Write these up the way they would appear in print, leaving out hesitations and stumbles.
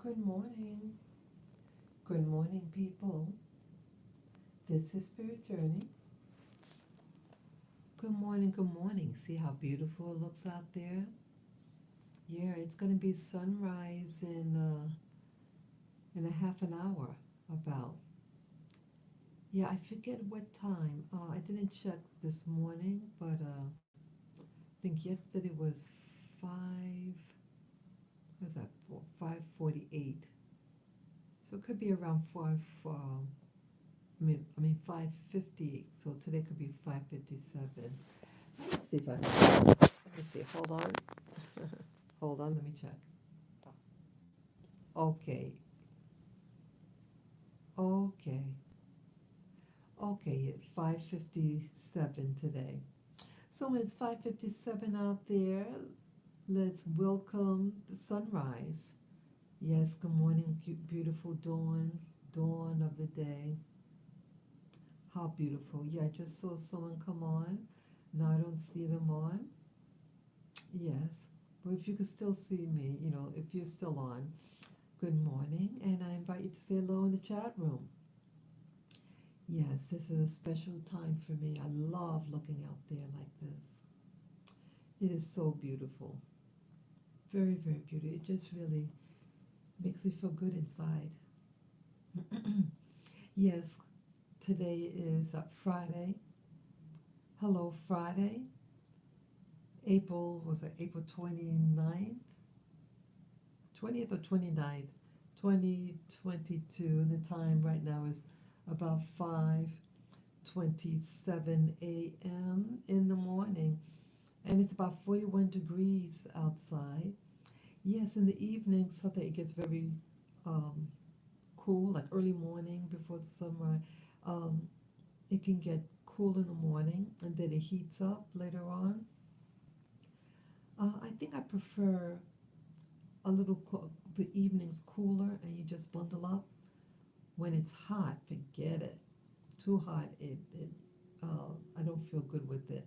Good morning. Good morning, people. This is Spirit Journey. Good morning, good morning. See how beautiful it looks out there? Yeah, it's going to be sunrise in a half an hour about. Yeah, I forget what time. I didn't check this morning, but I think yesterday was 5, what was that, 5:48. So it could be around 5, I mean 5:50. So today could be 5:57. Let's see if I can. Let me see. Hold on. Hold on. Let me check. Okay. Okay. Okay. It's 5:57 today. So when it's 5:57 out there, let's welcome the sunrise. Yes. Good morning. Beautiful dawn. Dawn of the day. How beautiful. Yeah. I just saw someone come on. Now I don't see them on. Yes. But if you could still see me, if you're still on, good morning, and I invite you to say hello in the chat room. Yes, this is a special time for me. I love looking out there like this. It is so beautiful. Very, very beautiful. It just really makes me feel good inside. Yes, today is Friday. Hello, Friday. April 29th? 20th or 29th, 2022. And the time right now is about 5:27 a.m. in the morning. And it's about 41 degrees outside. Yes, in the evening, something it gets very um, cool, like early morning before the sunrise. Um, it can get cool in the morning, and then it heats up later on. I think I prefer the evenings cooler, and you just bundle up. When it's hot, forget it. Too hot, I don't feel good with it.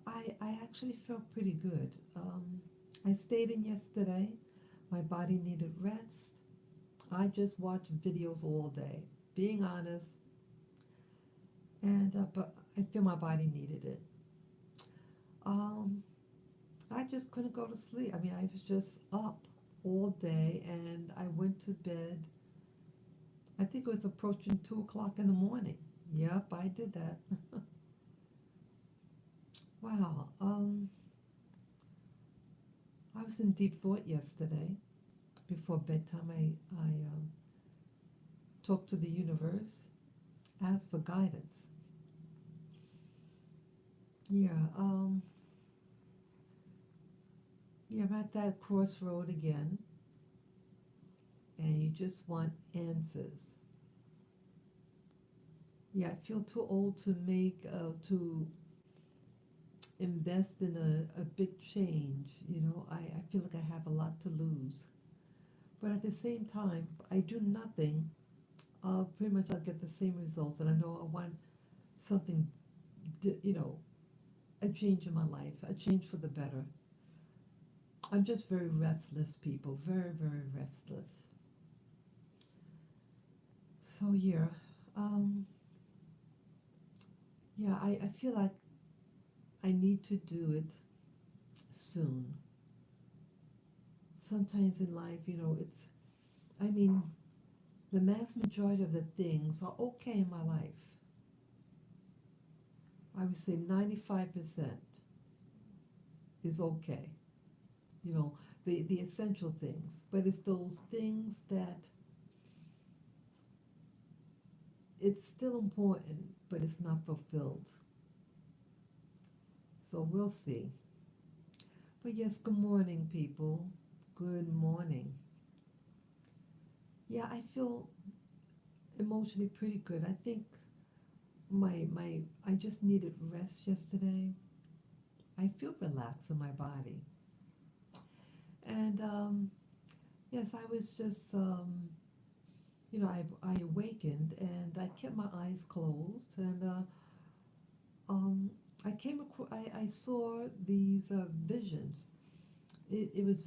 I actually felt pretty good. I stayed in yesterday. My body needed rest. I just watched videos all day, being honest, and but I feel my body needed it. Um, I just couldn't go to sleep. I mean, I was just up all day, and I went to bed. I think it was approaching 2 o'clock in the morning. Yep, I did that. Wow. I was in deep thought yesterday. Before bedtime, I talked to the universe, asked for guidance. Yeah. Yeah. I'm at that crossroad again, and you just want answers. Yeah, I feel too old to invest in a big change. I feel like I have a lot to lose. But at the same time, I do nothing. Pretty much I'll get the same results. And I know I want something, you know, a change in my life, a change for the better. I'm just very restless, people. Very, very restless. So um, yeah, I feel like I need to do it soon. Sometimes in life, I mean, the mass majority of the things are okay in my life. I would say 95% is okay. You know, the essential things. But it's those things that it's still important, but it's not fulfilled. So we'll see. But yes, good morning, people. Good morning. Yeah, I feel emotionally pretty good. I think I just needed rest yesterday. I feel relaxed in my body. And yes, I was just I awakened and I kept my eyes closed, and um, I saw these visions. It was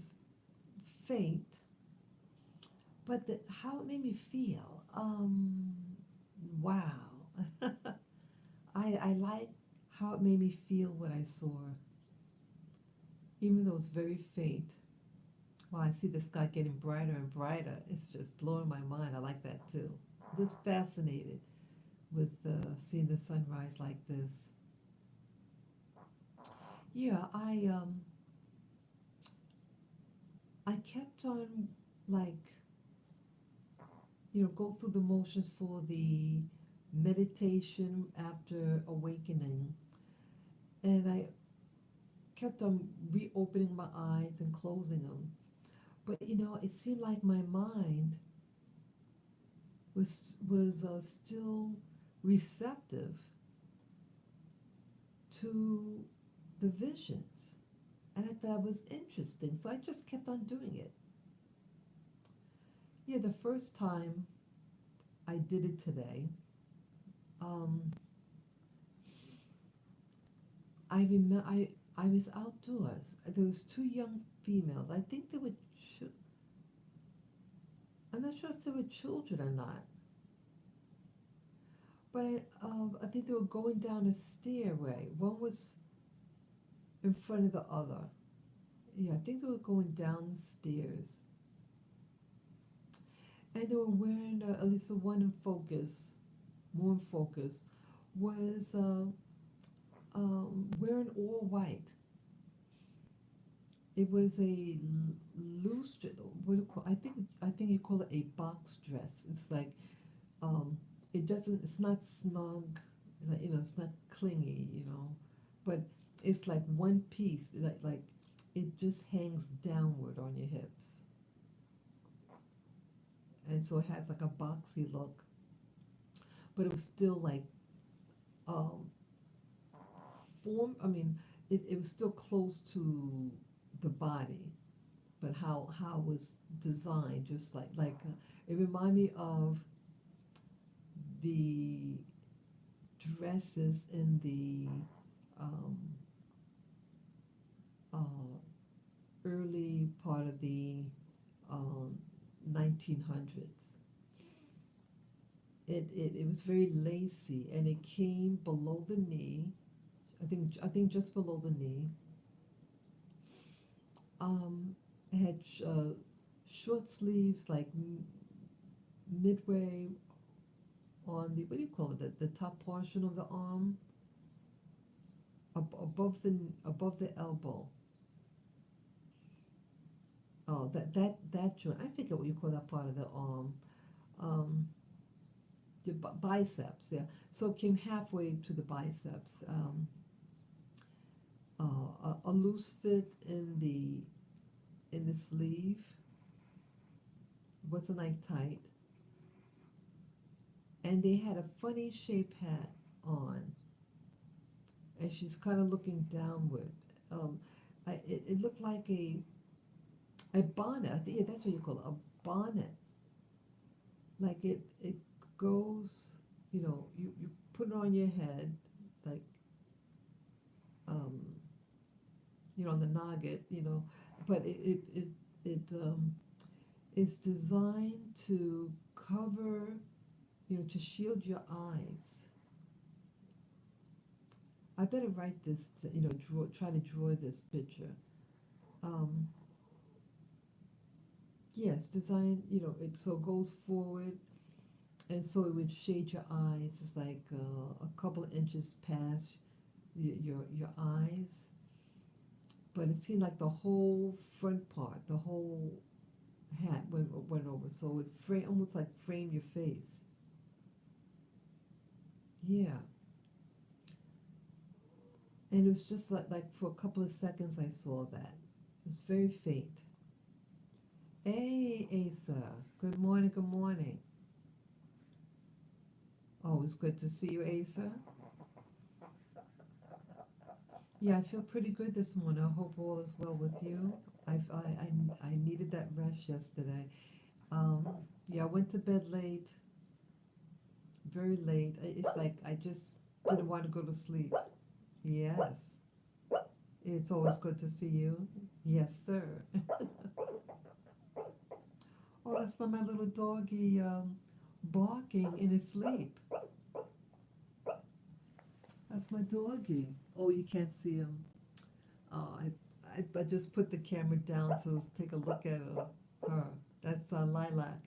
faint, But how it made me feel, wow. I like how it made me feel what I saw, even though it's very faint. Well, I see the sky getting brighter and brighter. It's just blowing my mind. I like that too. Just fascinated with seeing the sunrise like this. Yeah, I kept on like go through the motions for the meditation after awakening, and I kept on reopening my eyes and closing them. But it seemed like my mind was still receptive to the visions, and I thought it was interesting. So I just kept on doing it. Yeah, the first time I did it today, um, I was outdoors. There was two young females. I think they were. I'm not sure if they were children or not, but I think they were going down a stairway. One was in front of the other. Yeah, I think they were going downstairs, and they were wearing at least the one in focus, more in focus, was wearing all white. It was a loose, what do you call? I think you call it a box dress. It's like it doesn't. It's not snug, like it's not clingy, but it's like one piece, like it just hangs downward on your hips, and so it has like a boxy look, but it was still like um form. I mean, it was still close to the body, but how it was designed, just it reminded me of the dresses in the um, uh, early part of the um, 1900s. It was very lacy, and it came below the knee. I think just below the knee. It had short sleeves, like midway on the, what do you call it, the top portion of the arm, above the elbow. Oh, that joint. I forget what you call that part of the arm. Um, the biceps. Yeah. So it came halfway to the biceps. A loose fit in the sleeve. Wasn't like tight, and they had a funny shaped hat on, and she's kind of looking downward. Um, it looked like a bonnet. I think, yeah, that's what you call it, a bonnet. Like it goes, you put it on your head, like um, on the noggin, but it is designed to cover, to shield your eyes. I better write this, try to draw this picture. Um, yes, design, so it goes forward, and so it would shade your eyes. It's like a couple of inches past your eyes, but it seemed like the whole front part, the whole hat went over, so it almost like framed your face. Yeah, and it was just like for a couple of seconds I saw that. It was very faint. Hey, Asa. Good morning. Good morning. Always good to see you, Asa. Yeah, I feel pretty good this morning. I hope all is well with you. I needed that rest yesterday. Um, yeah, I went to bed late, very late. It's like I just didn't want to go to sleep. Yes, it's always good to see you. Yes, sir. Oh, that's not my little doggy barking in his sleep. That's my doggy. Oh, you can't see him. I just put the camera down to take a look at her. That's Lilac.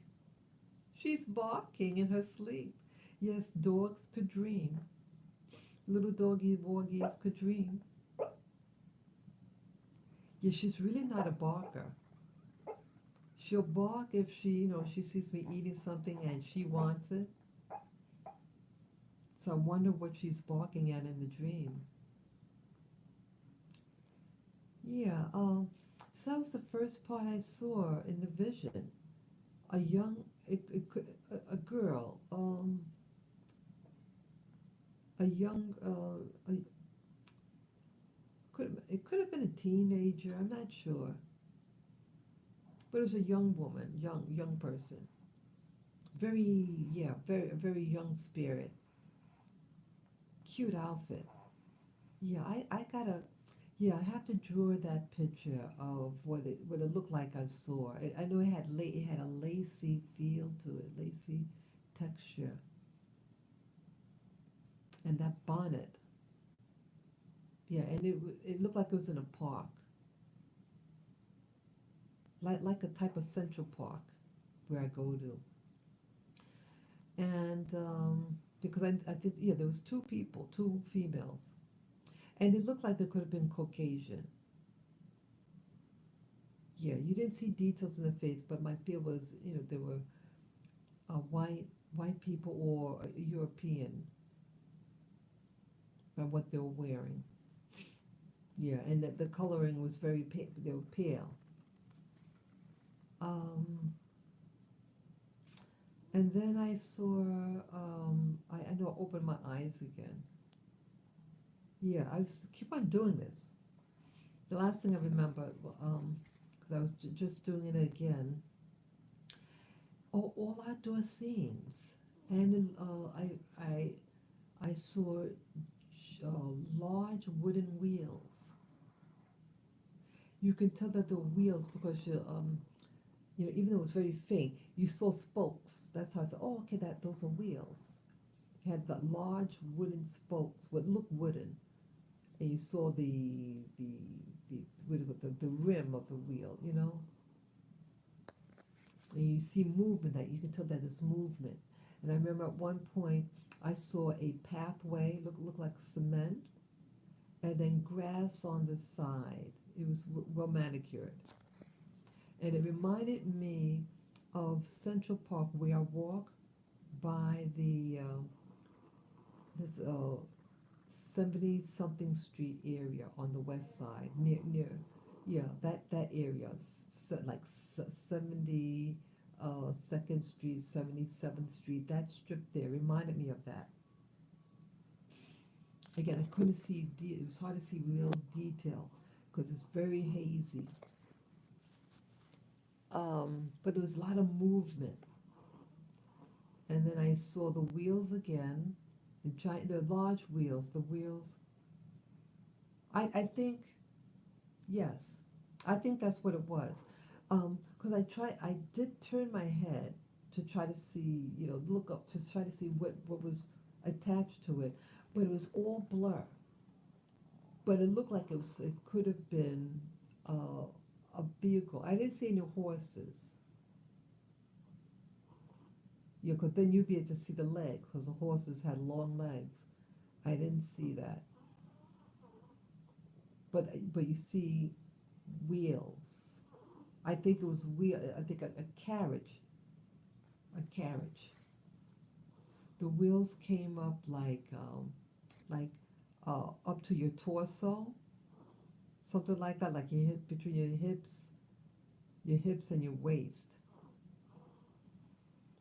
She's barking in her sleep. Yes, dogs could dream. Little doggy wargies could dream. Yeah, she's really not a barker. She'll bark if she sees me eating something and she wants it. So I wonder what she's barking at in the dream. Yeah, so that was the first part I saw in the vision. A young, a girl, a young, it could have been a teenager. I'm not sure, but it was a young woman, young person. Very young spirit. Cute outfit. Yeah, I gotta. Yeah, I have to draw that picture of what it looked like I saw. I know it had a lacy feel to it, lacy texture, and that bonnet. Yeah, and it looked like it was in a park, like a type of Central Park where I go to. And because I think there was two people, two females, and it looked like they could have been Caucasian. Yeah, you didn't see details in the face, but my feel was they were white people or European by what they were wearing. Yeah, and the coloring was very pale. They were pale. Um, and then I saw. I know I opened my eyes again. Yeah, keep on doing this. The last thing I remember, because I was just doing it again. Oh, all outdoor scenes, and I saw large wooden wheels. You can tell that the wheels because even though it was very faint, you saw spokes. That's how I said, oh, okay, those are wheels. It had the large wooden spokes, what looked wooden, and you saw the rim of the wheel. And you see movement. That you can tell that it's movement. And I remember at one point I saw a pathway look like cement, and then grass on the side. It was well manicured, and it reminded me of Central Park where I walk by the this 70 something street area on the west side near yeah that area like 70 Second Street, 77th Street, that strip there reminded me of that. Again, I couldn't see it was hard to see real detail because it's very hazy. But there was a lot of movement, and then I saw the wheels again, the large wheels, the wheels. I think yes, I think that's what it was. Because I did turn my head to try to see, look up to try to see what was attached to it, but it was all blur. But it looked like it could have been a vehicle. I didn't see any horses. Yeah, because then you'd be able to see the legs, because the horses had long legs. I didn't see that. But you see wheels. I think it was wheel. I think a carriage. A carriage. The wheels came up like up to your torso, something like that, like between your hips and your waist.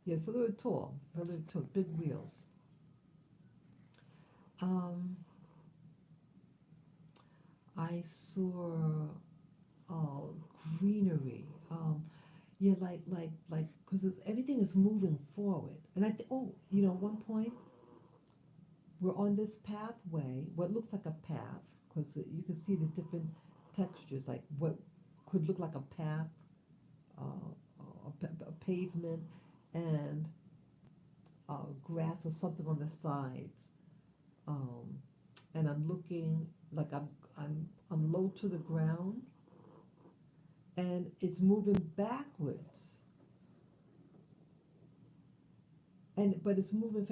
Yeah, so they were tall, really tall, big wheels. Um, I saw uh, greenery. Yeah, because everything is moving forward. And one point we're on this pathway, what looks like a path, because you can see the different textures, like what could look like a path, a pavement and grass or something on the sides. Um, and I'm looking like I'm low to the ground, and it's moving backwards. And but it's moving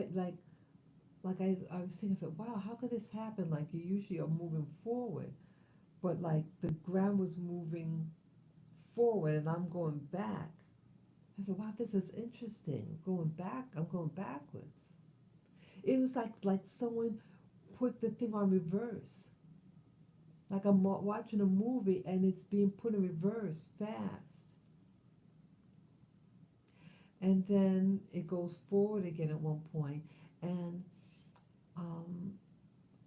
like I was thinking, I said, wow, how could this happen? Like you usually are moving forward, but like the ground was moving forward and I'm going back. I said, wow, this is interesting. Going back, I'm going backwards. It was like someone put the thing on reverse. Like I'm watching a movie and it's being put in reverse fast. And then it goes forward again at one point, and um,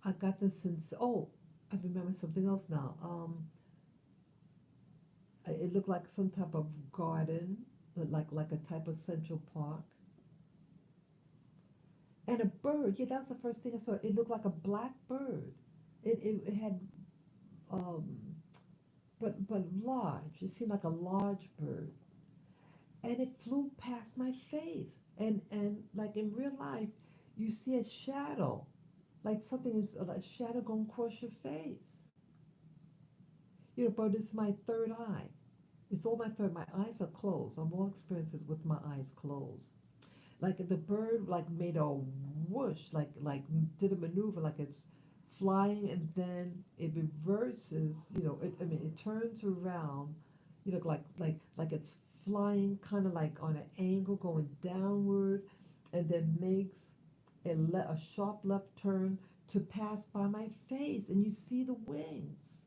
I got this sense. Oh, I remember something else now. It looked like some type of garden, like a type of Central Park, and a bird. Yeah, that was the first thing I saw. It looked like a black bird. It had um, but large. It seemed like a large bird, and it flew past my face. And like in real life, you see a shadow, like something is a shadow going across your face. You know, but it's my third eye. It's all my third. My eyes are closed. I'm all experiences with my eyes closed. Like the bird, like made a whoosh, like did a maneuver, like it's flying, and then it reverses. You know, I mean, it turns around. You know, like it's flying, kind of like on an angle, going downward, and then makes a sharp left turn to pass by my face, and you see the wings.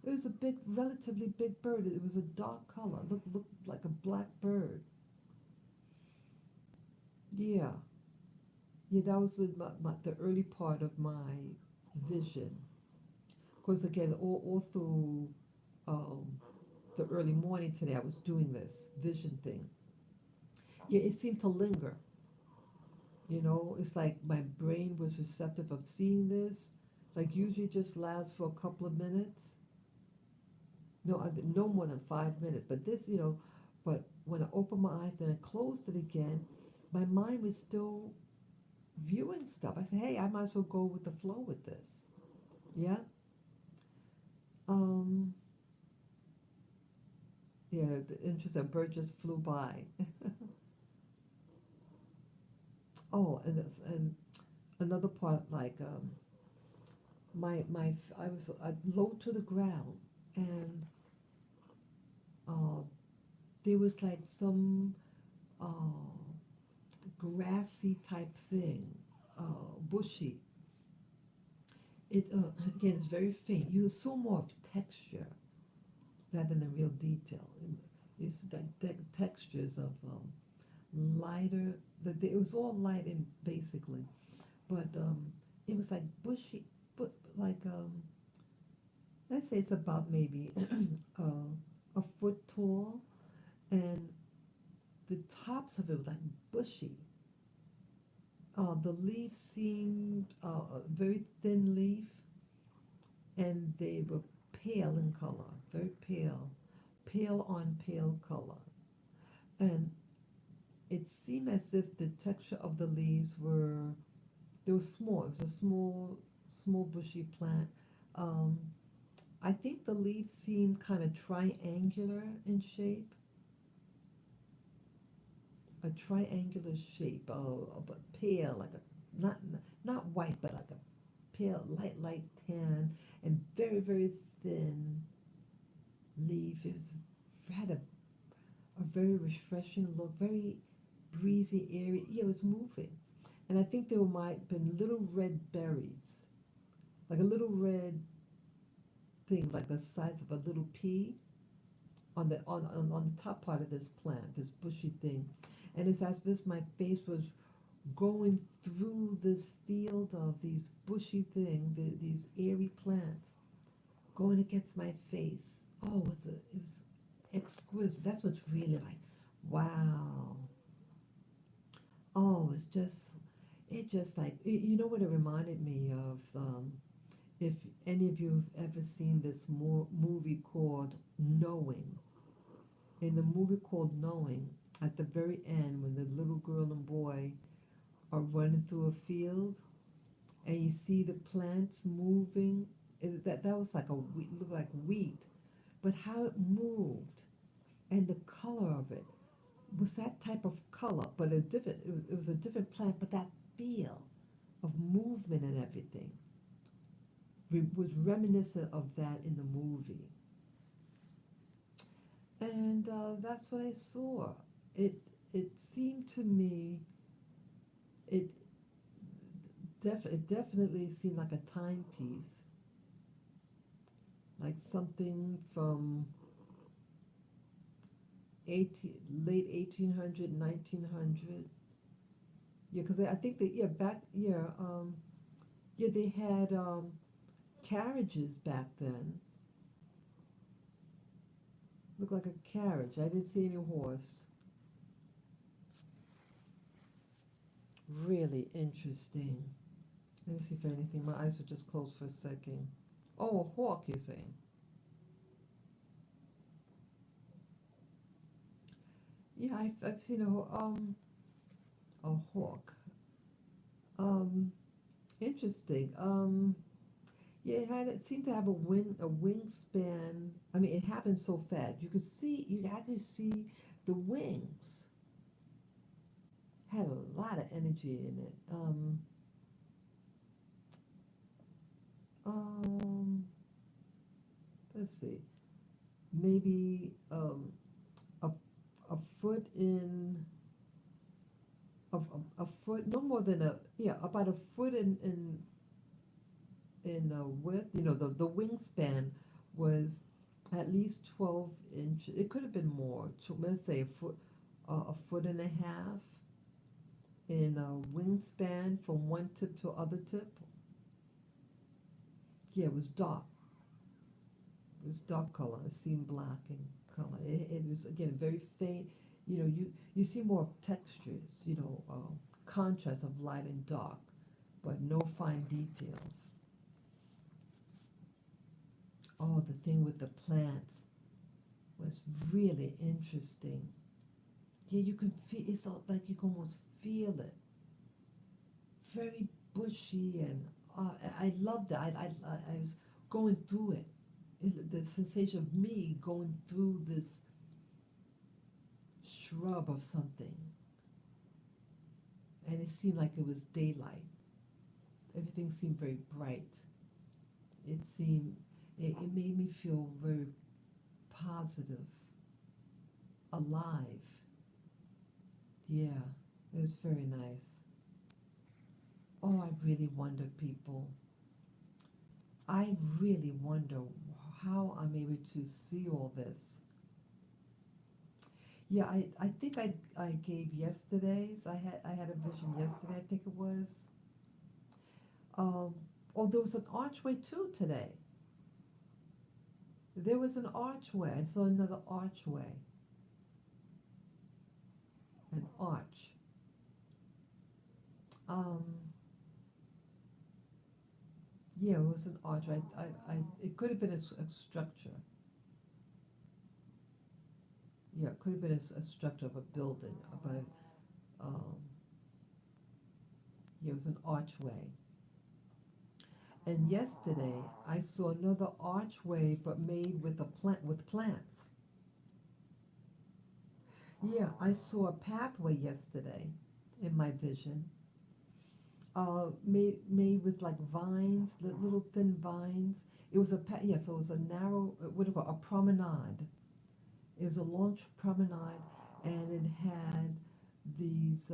It was a big, relatively big bird. It was a dark color. Looked like a black bird. Yeah, yeah. That was the early part of my vision. Because again, all through um, the early morning today, I was doing this vision thing. Yeah, it seemed to linger. You know, it's like my brain was receptive of seeing this. Like usually just lasts for a couple of minutes. No, no more than 5 minutes. But this, you know, but when I opened my eyes and I closed it again, my mind was still viewing stuff. I said, hey, I might as well go with the flow with this. Yeah. Um, yeah, the interest, a bird just flew by. Oh, and another part, like I was low to the ground, and uh, there was like some uh, grassy type thing, bushy. It again is very faint. You saw more of texture rather than real detail. It's like the textures of lighter. It was all light in basically, but it was like bushy, but like let's say it's about maybe a foot tall, and the tops of it was like bushy. The leaves seemed a very thin leaf, and they were pale in color, very pale, pale on pale color. And it seemed as if the texture of the leaves were, they were small. It was a small bushy plant. Um, I think the leaves seemed kind of triangular in shape, a triangular shape, but pale, like a not white, but like a pale, light tan, and very thin leaf. Had a very refreshing look, very breezy, airy. Yeah, it was moving, and I think there might have been little red berries, like a little red thing, like the size of a little pea, on the top part of this plant, this bushy thing, and it's as if my face was going through this field of these bushy things, these airy plants, going against my face. Oh, it was exquisite. That's what's really like, wow. Oh, it just like, you know what it reminded me of? If any of you have ever seen this movie called Knowing, in the movie called Knowing, at the very end, when the little girl and boy are running through a field, and you see the plants moving, that was like a wheat, looked like wheat, but how it moved and the color of it was that type of color, but it was a different plant, but that feel of movement and everything was reminiscent of that in the movie. And that's what I saw. It it seemed to me it it definitely seemed like a timepiece, like something from 18, late 1800, 1900. Yeah, because I think that yeah, they had carriages back then. Looked like a carriage. I didn't see any horse. Really interesting. Let me see if anything. My eyes were just closed for a second. Oh, a hawk, you're saying? Yeah, I've seen a hawk. Um, interesting. Yeah, it seemed to have a wingspan. I mean, it happened so fast. You could actually see the wings. Had a lot of energy in it. Um, let's see, maybe a a foot in a foot, no more than about a foot in width. You know, the wingspan was at least 12 inches. It could have been more. Let's say a foot and a half in a wingspan from one tip to other tip. Yeah, it was dark. It was dark color. It seemed black in color. It was again very faint. You know, you see more textures. You know, contrast of light and dark, but no fine details. Oh, the thing with the plants was really interesting. Yeah, you can feel. It's like you can almost feel it. Very bushy, and I loved it. I was going through it. The sensation of me going through this shrub of something, and it seemed like it was daylight. Everything seemed very bright. It seemed it made me feel very positive, alive. Yeah, it was very nice. Oh, I really wonder, people. I really wonder how I'm able to see all this. Yeah, I think I gave yesterday's. I had a vision yesterday. I think it was. Um, oh, there was an archway too today. There was an archway. I saw another archway. An arch. Um, yeah, it was an arch. It could have been a structure. Yeah, it could have been a structure of a building, but um, yeah, it was an archway. And yesterday I saw another archway, but made with a plant with plants. Yeah, I saw a pathway yesterday in my vision, made with like vines, little thin vines. It was yeah, so it was a narrow, what do you call it, a promenade. It was a long promenade, and it had these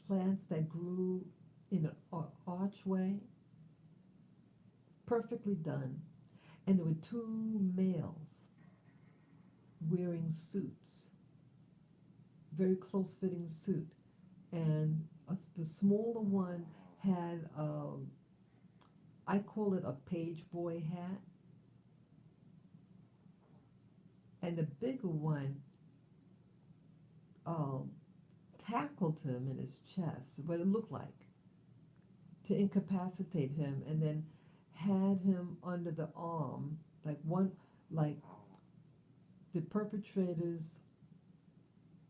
plants that grew in an archway, perfectly done. And there were two males wearing suits, very close fitting suit. And the smaller one had, I call it a page boy hat. And the bigger one um, tackled him in his chest, what it looked like, to incapacitate him, and then had him under the arm, like one, like the perpetrator's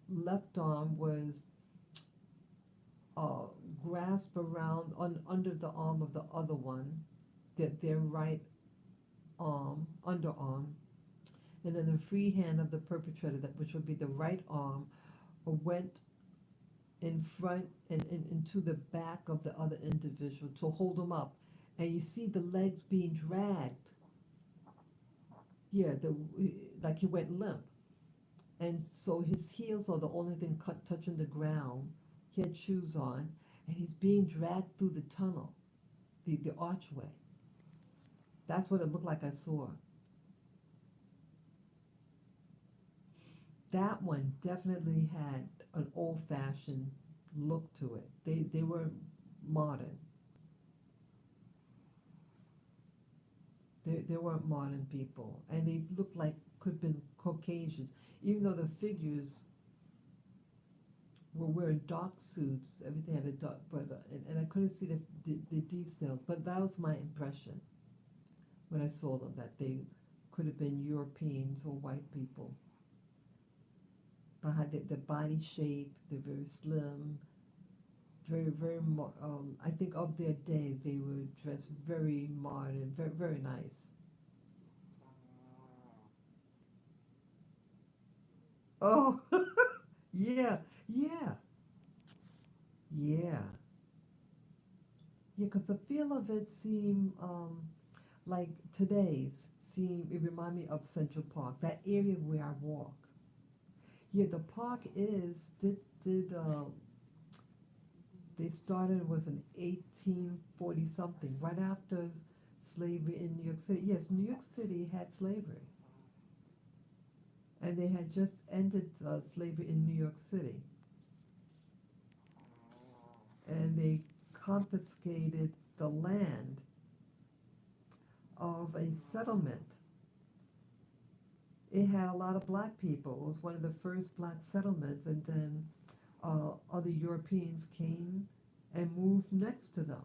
left arm was uh, grasped around under the arm of the other one, their right arm, underarm, and then the free hand of the perpetrator, that which would be the right arm, went in front and into the back of the other individual to hold him up, and you see the legs being dragged. Yeah, like he went limp, and so his heels are the only thing touching the ground. He had shoes on, and he's being dragged through the tunnel, the archway. That's what it looked like I saw. That one definitely had an old-fashioned look to it. They were modern. They weren't modern people, and they looked like could have been Caucasians, even though the figures were wearing dark suits. Everything had a dark, but and I couldn't see the details. But that was my impression when I saw them, that they could have been Europeans or white people. Behind the body shape, they're very slim, I think of their day, they were dressed very modern, very nice. Oh, yeah, yeah, yeah, yeah. Because the feel of it seemed like today's seemed. It reminded me of Central Park, that area where I walk. Yeah, the park is did they started was in 1840 something, right after slavery in New York City. Yes, New York City had slavery, and they had just ended slavery in New York City, and they confiscated the land of a settlement. It had a lot of black people. It was one of the first black settlements, and then other Europeans came and moved next to them.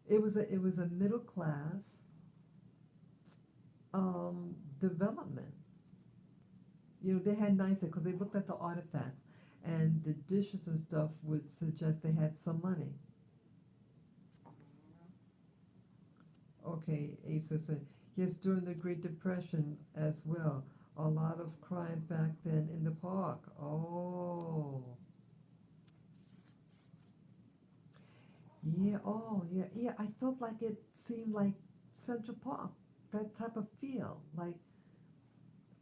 It was a middle class development. They had nicer because they looked at the artifacts, and the dishes and stuff would suggest they had some money. Okay, Asa said, yes, during the Great Depression as well. A lot of crime back then in the park. Oh, yeah, oh, yeah, yeah. I felt like it seemed like Central Park, that type of feel. Like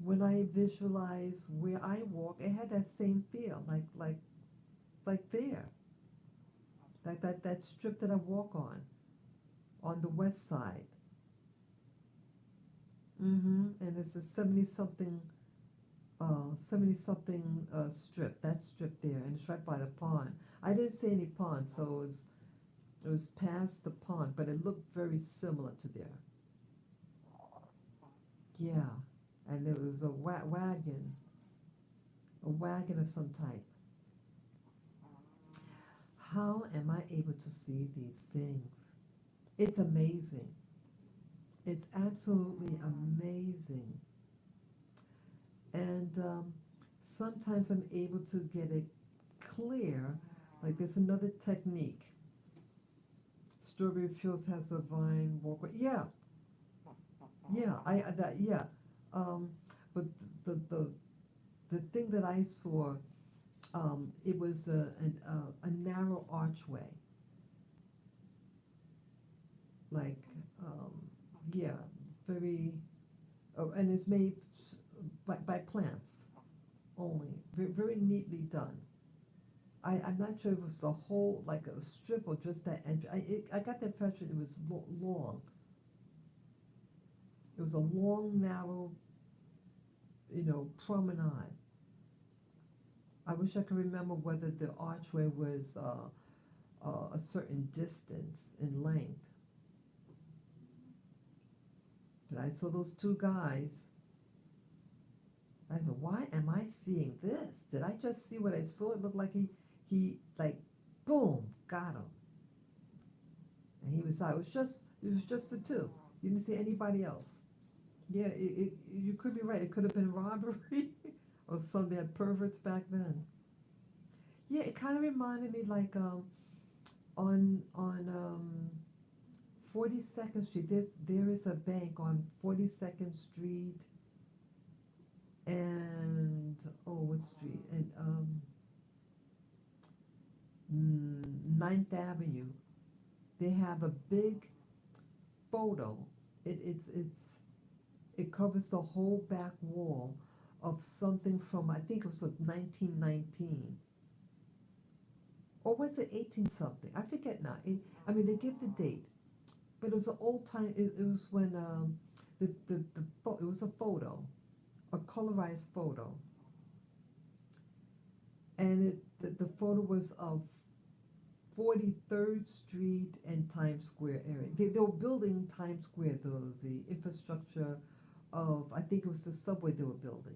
when I visualize where I walk, it had that same feel, like there, that strip that I walk on the west side. And it's a 70 something strip. That strip there, and it's right by the pond. I didn't see any pond, so it was past the pond, but it looked very similar to there. Yeah, and there was a wagon of some type. How am I able to see these things? It's amazing. It's absolutely amazing. And sometimes I'm able to get it clear. Like there's another technique. Strawberry Fields has a vine walkway. Yeah, yeah, yeah. Um, but the thing that I saw, it was a narrow archway, like yeah, very, oh, and it's made by plants only, very neatly done. I'm not sure if it was a whole, like a strip or just that edge. I got the impression it was long. It was a long, narrow, promenade. I wish I could remember whether the archway was a certain distance in length. But I saw those two guys. I said, why am I seeing this? Did I just see what I saw? It looked like he like, boom, got him. And he was out. It was just the two. You didn't see anybody else. Yeah, you could be right. It could have been robbery or some they had perverts back then. Yeah, it kind of reminded me like on 42nd Street. There is a bank on 42nd Street and what street and 9th Avenue. They have a big photo. It covers the whole back wall of something from I think it was 1919 or was it 18 something? I forget now. I mean they give the date, but it was an old time. It was when it was a photo, a colorized photo, and the photo was of 43rd Street and Times Square area. They were building Times Square, the infrastructure of, I think it was the subway they were building.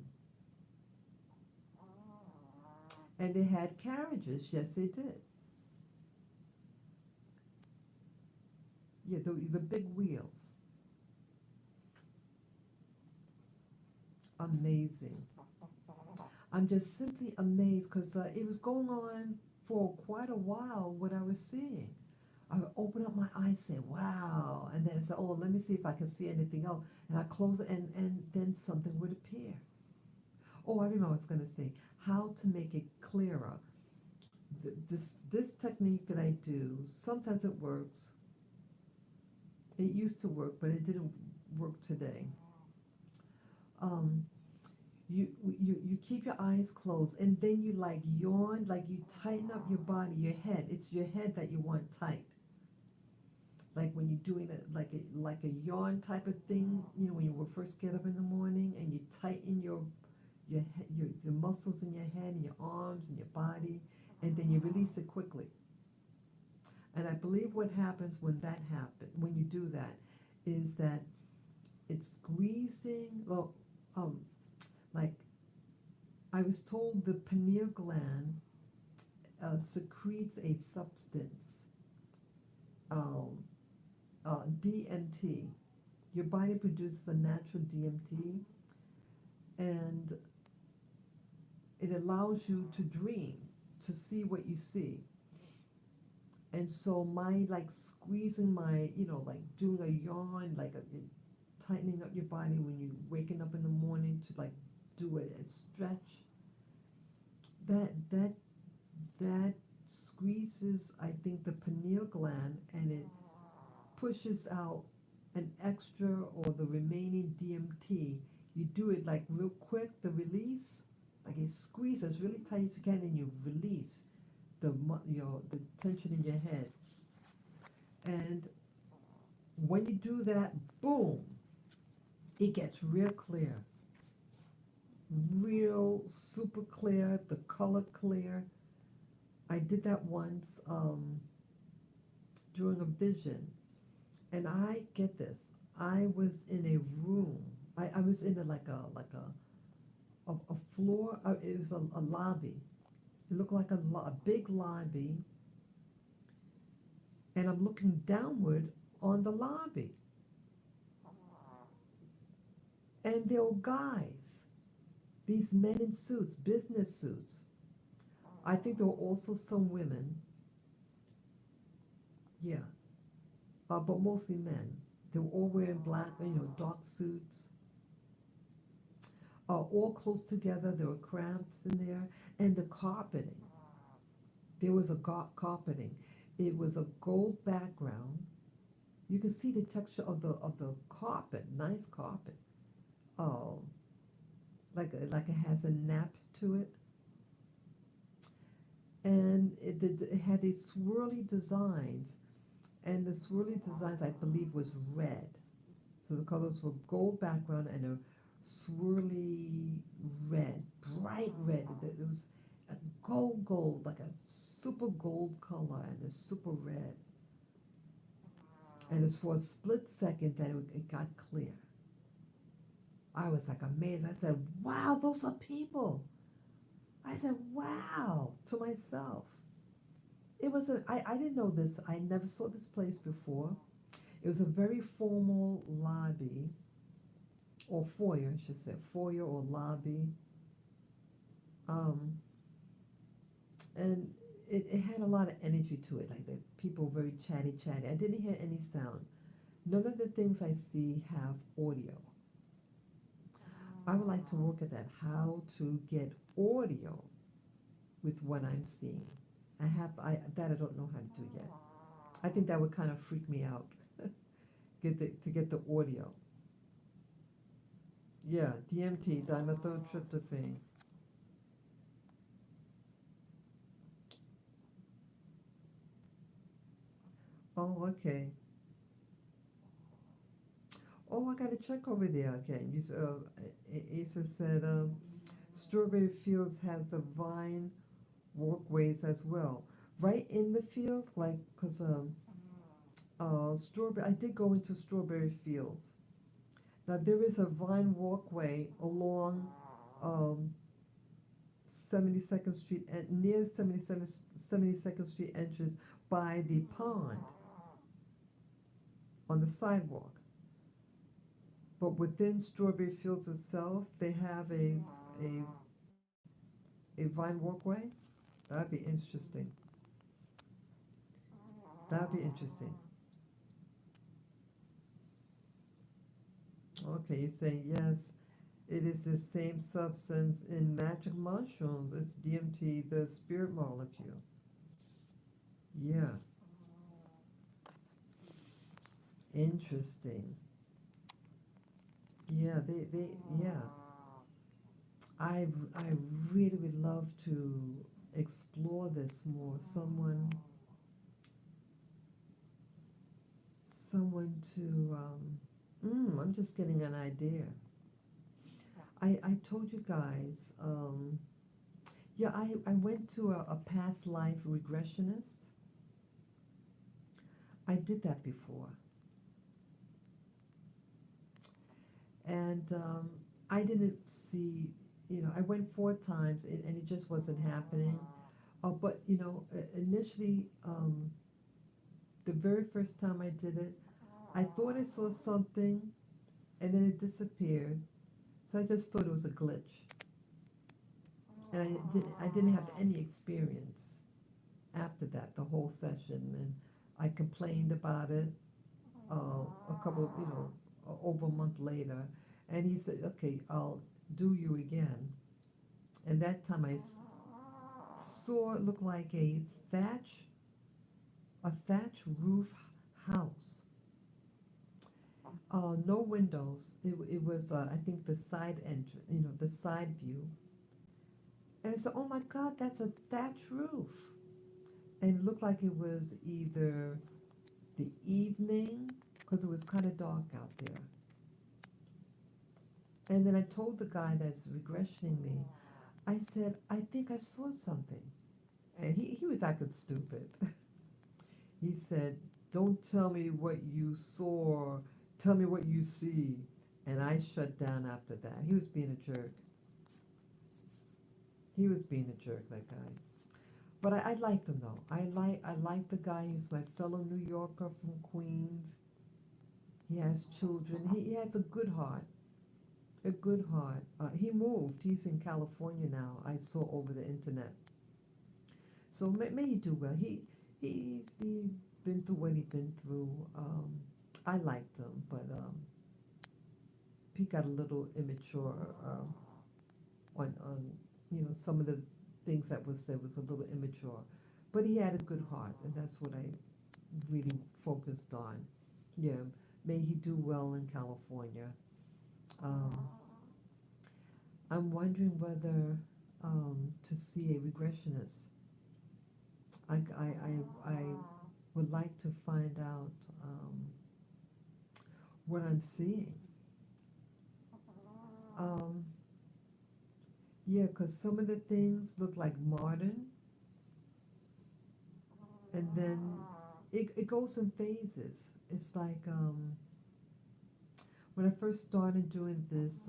And they had carriages, yes, they did. Yeah, the big wheels. Amazing. I'm just simply amazed because it was going on for quite a while what I was seeing. I would open up my eyes, say, wow, and then I said, oh, let me see if I can see anything else. And I close it, and then something would appear. Oh, I remember what I was going to say. How to make it clearer. This technique that I do, sometimes it works. It used to work, but it didn't work today. Um, you keep your eyes closed, and then you like yawn, like you tighten up your body, your head. It's your head that you want tight. Like when you're doing it, like a yawn type of thing. You know, when you will first get up in the morning, and you tighten your muscles in your head and your arms and your body, and then you release it quickly. And I believe what happens when you do that, is that it's squeezing. Well, um, like I was told, the pineal gland secretes a substance, um, DMT. Your body produces a natural DMT, and it allows you to dream, to see what you see. And so my like squeezing my, like doing a yawn, like tightening up your body when you're waking up in the morning to like do a stretch. That squeezes, I think, the pineal gland, and it pushes out an extra or the remaining DMT. You do it like real quick, the release, like it squeezes really tight as you can, and you release the tension in your head. And when you do that, boom, it gets real clear, real super clear, the color clear. I did that once during a vision, and I get this. I was in a room. I was in a floor. It was a lobby. It looked like a big lobby, and I'm looking downward on the lobby, and there were guys, these men in suits, business suits. I think there were also some women, yeah, but mostly men. They were all wearing black, dark suits, all close together. There were cramps in there, and the carpeting. There was a carpeting. It was a gold background. You can see the texture of the carpet, nice carpet. Oh, like it has a nap to it, and it had these swirly designs, and the swirly designs I believe was red. So the colors were gold background and a swirly red, bright red. It was a gold, like a super gold color and a super red. And it's for a split second that it got clear. I was like amazed. I said, wow, those are people. I said, wow, to myself. It was I didn't know this. I never saw this place before. It was a very formal lobby, or foyer, I should say, foyer or lobby. Um, and it had a lot of energy to it, like the people very chatty, chatty. I didn't hear any sound. None of the things I see have audio. I would like to look at that, how to get audio with what I'm seeing. I don't know how to do yet. I think that would kind of freak me out, to get the audio. Yeah, DMT, dimethyltryptophan. Oh, okay. Oh, I got to check over there again. Asa said Strawberry Fields has the vine walkways as well. Right in the field, like, because Strawberry, I did go into Strawberry Fields. Now, there is a vine walkway along um, 72nd Street, and near 72nd Street entrance by the pond on the sidewalk. But within Strawberry Fields itself, they have a, a vine walkway. That'd be interesting. That'd be interesting. Okay, you say yes. It is the same substance in magic mushrooms. It's DMT, the spirit molecule. Yeah, interesting. Yeah, yeah. I really would love to explore this more. Someone to, I'm just getting an idea. I told you guys, yeah, I went to a past life regressionist. I did that before. And I didn't see, I went 4 times and it just wasn't happening. But, initially, the very first time I did it, I thought I saw something and then it disappeared. So I just thought it was a glitch. And I didn't have any experience after that, the whole session. And I complained about it a couple of, over a month later. And he said, okay, I'll do you again. And that time saw it looked like a thatch roof house. No windows. It was, I think, the side entrance, the side view. And I said, oh my God, that's a thatch roof. And it looked like it was either the evening, because it was kind of dark out there. And then I told the guy that's regressioning me, I said, I think I saw something. And he was acting stupid. He said, don't tell me what you saw, tell me what you see. And I shut down after that. He was being a jerk. He was being a jerk, that guy. But I liked him though. I like the guy. He's my fellow New Yorker from Queens. He has children. He has a good heart. A good heart. He moved. He's in California now. I saw over the internet. So may he do well. He's been through what he's been through. I liked him, but he got a little immature on some of the things that was said was a little immature. But he had a good heart, and that's what I really focused on. Yeah, may he do well in California. Um, I'm wondering whether to see a regressionist. I would like to find out what I'm seeing. Yeah, because some of the things look like modern, and then it goes in phases. It's like when I first started doing this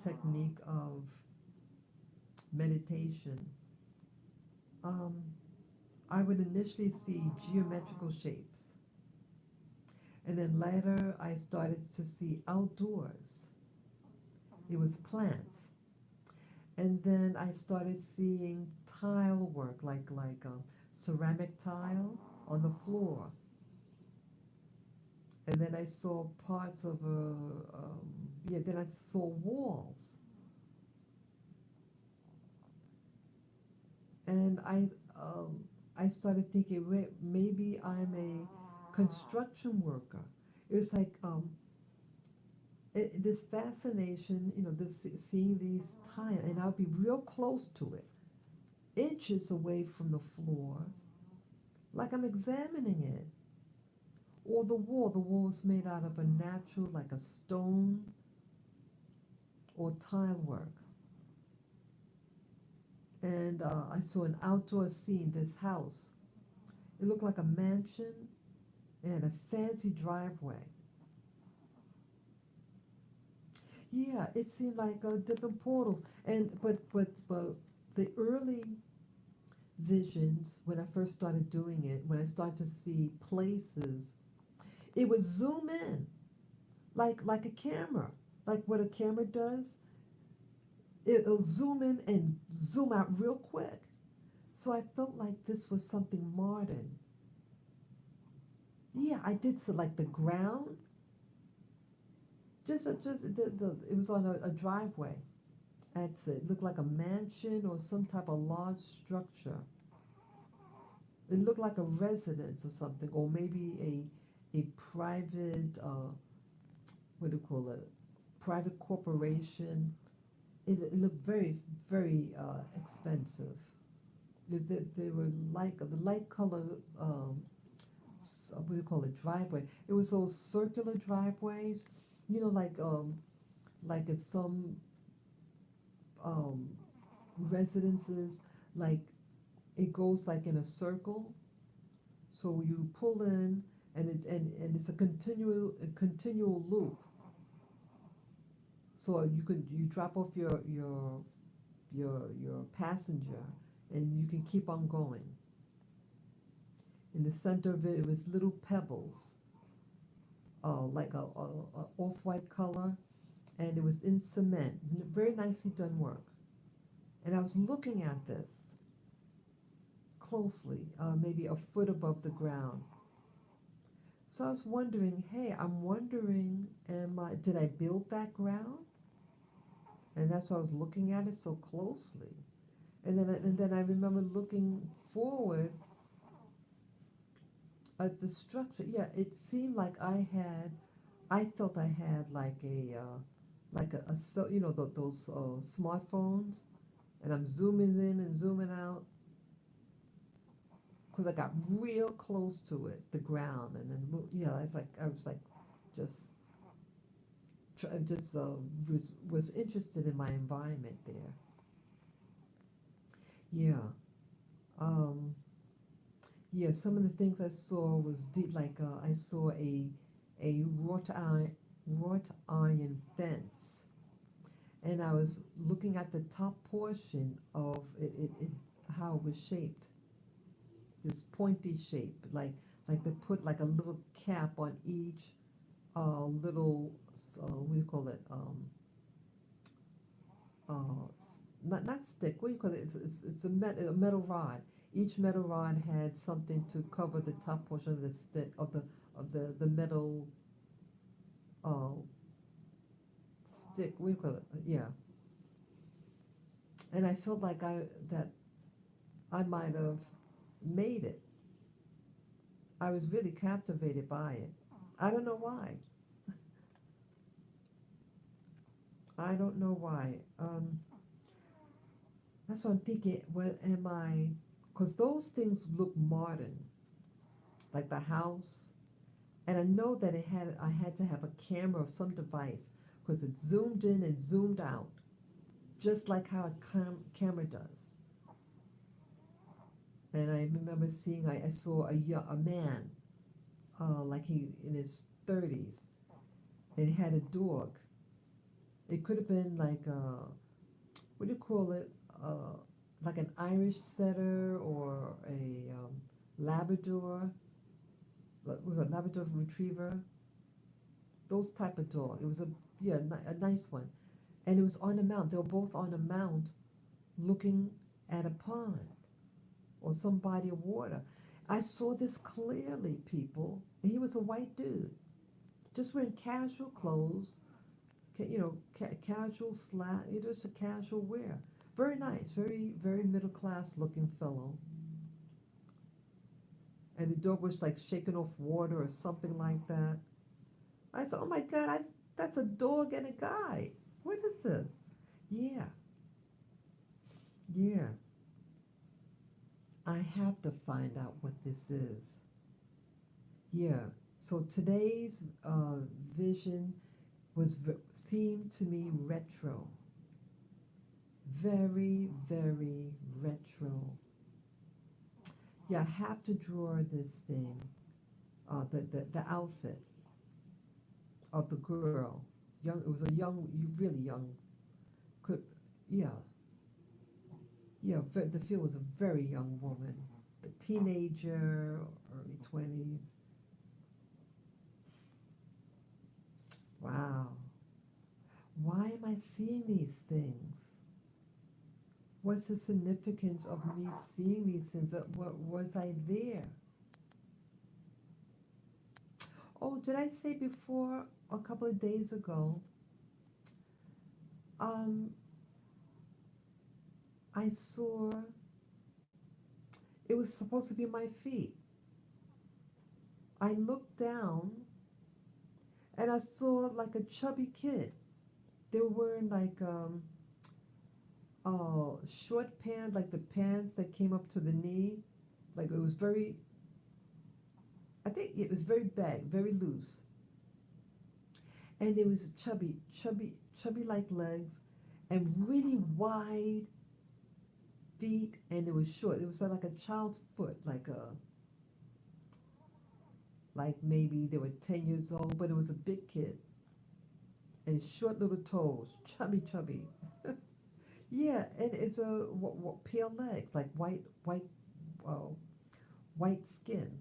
technique of meditation, I would initially see geometrical shapes. And then later I started to see outdoors. It was plants. And then I started seeing tile work, like ceramic tile on the floor. And then I saw parts of yeah. Then I saw walls, and I started thinking, wait, maybe I'm a construction worker. It was like this fascination, this seeing these tile, and I'll be real close to it, inches away from the floor, like I'm examining it. Or the wall. The wall was made out of a natural, like a stone or tile work. And I saw an outdoor scene, this house. It looked like a mansion and a fancy driveway. Yeah, it seemed like different portals. And but the early visions when I first started doing it, when I started to see places, it would zoom in like a camera, like what a camera does. It'll zoom in and zoom out real quick. So I felt like this was something modern. Yeah, I did so like the ground. Just it was on a driveway. It looked like a mansion or some type of large structure. It looked like a residence or something, or maybe a private what do you call it? Private corporation. It looked very expensive. They were like the light color. What do you call it? Driveway. It was those circular driveways. You know, like at some um, residences, like it goes like in a circle. So you pull in, and it's a continual loop. So you drop off your passenger, and you can keep on going. In the center of it, it was little pebbles, like a off-white color, and it was in cement. Very nicely done work. And I was looking at this closely, maybe a foot above the ground. So I was wondering, hey, I'm wondering, did I build that ground? And that's why I was looking at it so closely. And then I remember looking forward at the structure. Yeah, it seemed like I felt I had so those smartphones, and I'm zooming in and zooming out because I got real close to it, the ground, and then yeah, it's like I was like just just was interested in my environment there. Yeah. Um, yeah, some of the things I saw was deep, like I saw a wrought iron fence, and I was looking at the top portion of it how it was shaped, this pointy shape, like they put like a little cap on each little what do you call it? Not stick. What do you call it? It's a metal rod. Each metal rod had something to cover the top portion of the stick of the metal uh, stick. What do you call it? Yeah. And I felt like I might have made it. I was really captivated by it. I don't know why. I don't know why. That's what I'm thinking. What am I? Because those things look modern, like the house. And I know that I had to have a camera of some device because it zoomed in and zoomed out, just like how a camera does. And I remember seeing, I saw a man, like he in his 30s, and he had a dog. It could have been like what do you call it? Uh, like an Irish setter or a Labrador, with a Labrador retriever, those type of dog. It was a nice one, and it was on a mount. They were both on a mount looking at a pond or some body of water. I saw this clearly, people. And he was a white dude, just wearing casual clothes, casual slack, just a casual wear. Very nice, very, very middle class looking fellow. And the dog was like shaking off water or something like that. I said, oh my God, that's a dog and a guy. What is this? Yeah, yeah. I have to find out what this is. Yeah. So today's vision seemed to me retro, very, very retro. Yeah, I have to draw this thing, the outfit of the girl. Young, it was a young, really young. Could, yeah, yeah. The feel was a very young woman, a teenager, early 20s. Wow. Why am I seeing these things? What's the significance of me seeing these things? What was I there? Oh, did I say before a couple of days ago? Um, I saw it was supposed to be my feet. I looked down and I saw like a chubby kid. They were wearing like short pants, like the pants that came up to the knee. Like it was very, I think it was very bag, very loose. And there was chubby like legs and really wide feet, and it was short. It was like a child's foot, like maybe they were 10 years old, but it was a big kid and short little toes, chubby. Yeah, and it's a pale legs, like uh, white skin.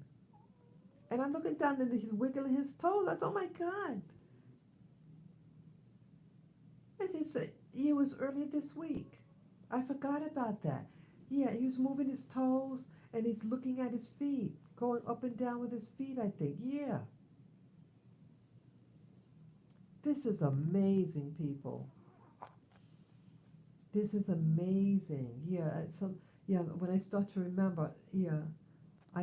And I'm looking down and he's wiggling his toes. I said, oh my God. And he said, it was earlier this week. I forgot about that. Yeah, he was moving his toes and he's looking at his feet, going up and down with his feet, I think. Yeah. This is amazing, people. This is amazing. Yeah, yeah, when I start to remember, yeah,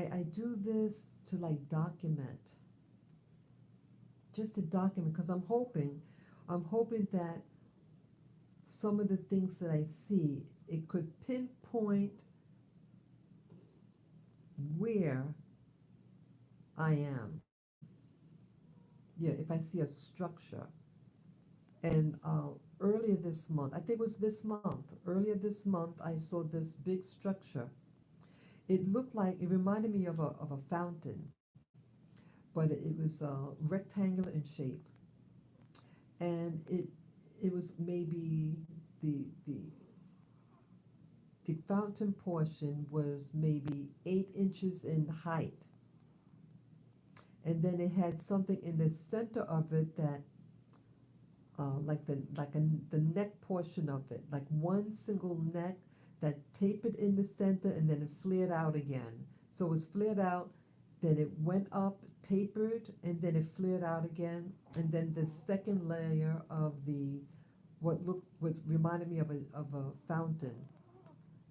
I do this to like document, just to document, because I'm hoping that some of the things that I see, it could pinpoint where I am. Yeah, if I see a structure. And earlier this month, I think it was this month, earlier this month, I saw this big structure. It looked like, it reminded me of a fountain, but it was rectangular in shape. And it was maybe the, the, the fountain portion was maybe 8 inches in height. And then it had something in the center of it that the neck portion of it, like one single neck that tapered in the center and then it flared out again. So it was flared out, then it went up, tapered, and then it flared out again. And then the second layer of what reminded me of a fountain,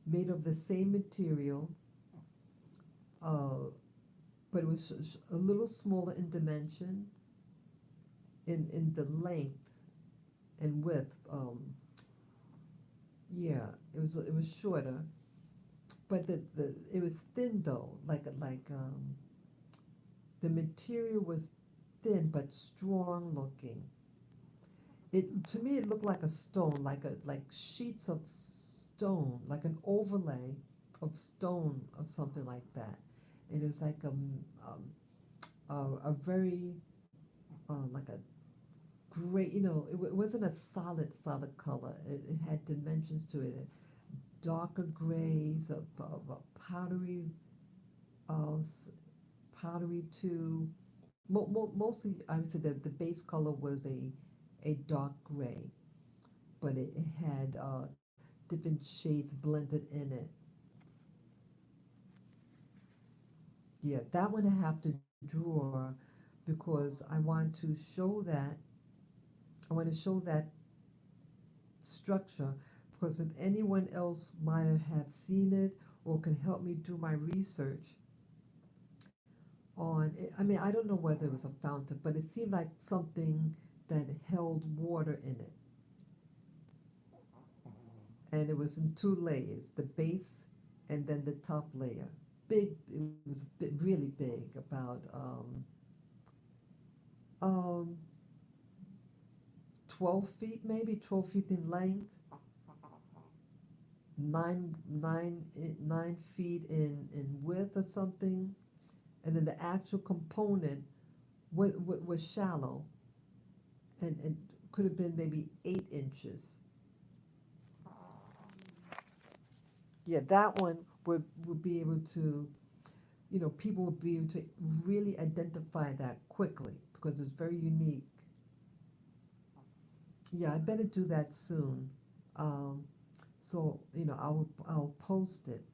made of the same material, uh, but it was a little smaller in dimension, in the length and width. Yeah, it was shorter, but the it was thin though. The material was thin but strong looking. It to me it looked like a stone, like sheets of stone, like an overlay of stone of something like that. And it was like a very like a gray. It wasn't a solid color. It had dimensions to it. Darker grays, a uh, powdery to mostly I would say that the base color was a dark gray, but it had different shades blended in it. Yeah, that one I have to draw because I want to show that, I want to show that structure because if anyone else might have seen it or can help me do my research on it. I mean, I don't know whether it was a fountain, but it seemed like something that held water in it. And it was in two layers, the base and then the top layer. Big, it was really big, about um, 12 feet, maybe 12 feet in length, 9 feet in width or something. And then the actual component was shallow and could have been maybe 8 inches. Yeah, that one would be able to, people would be able to really identify that quickly because it's very unique. Yeah, I better do that soon. Um, so I'll post it,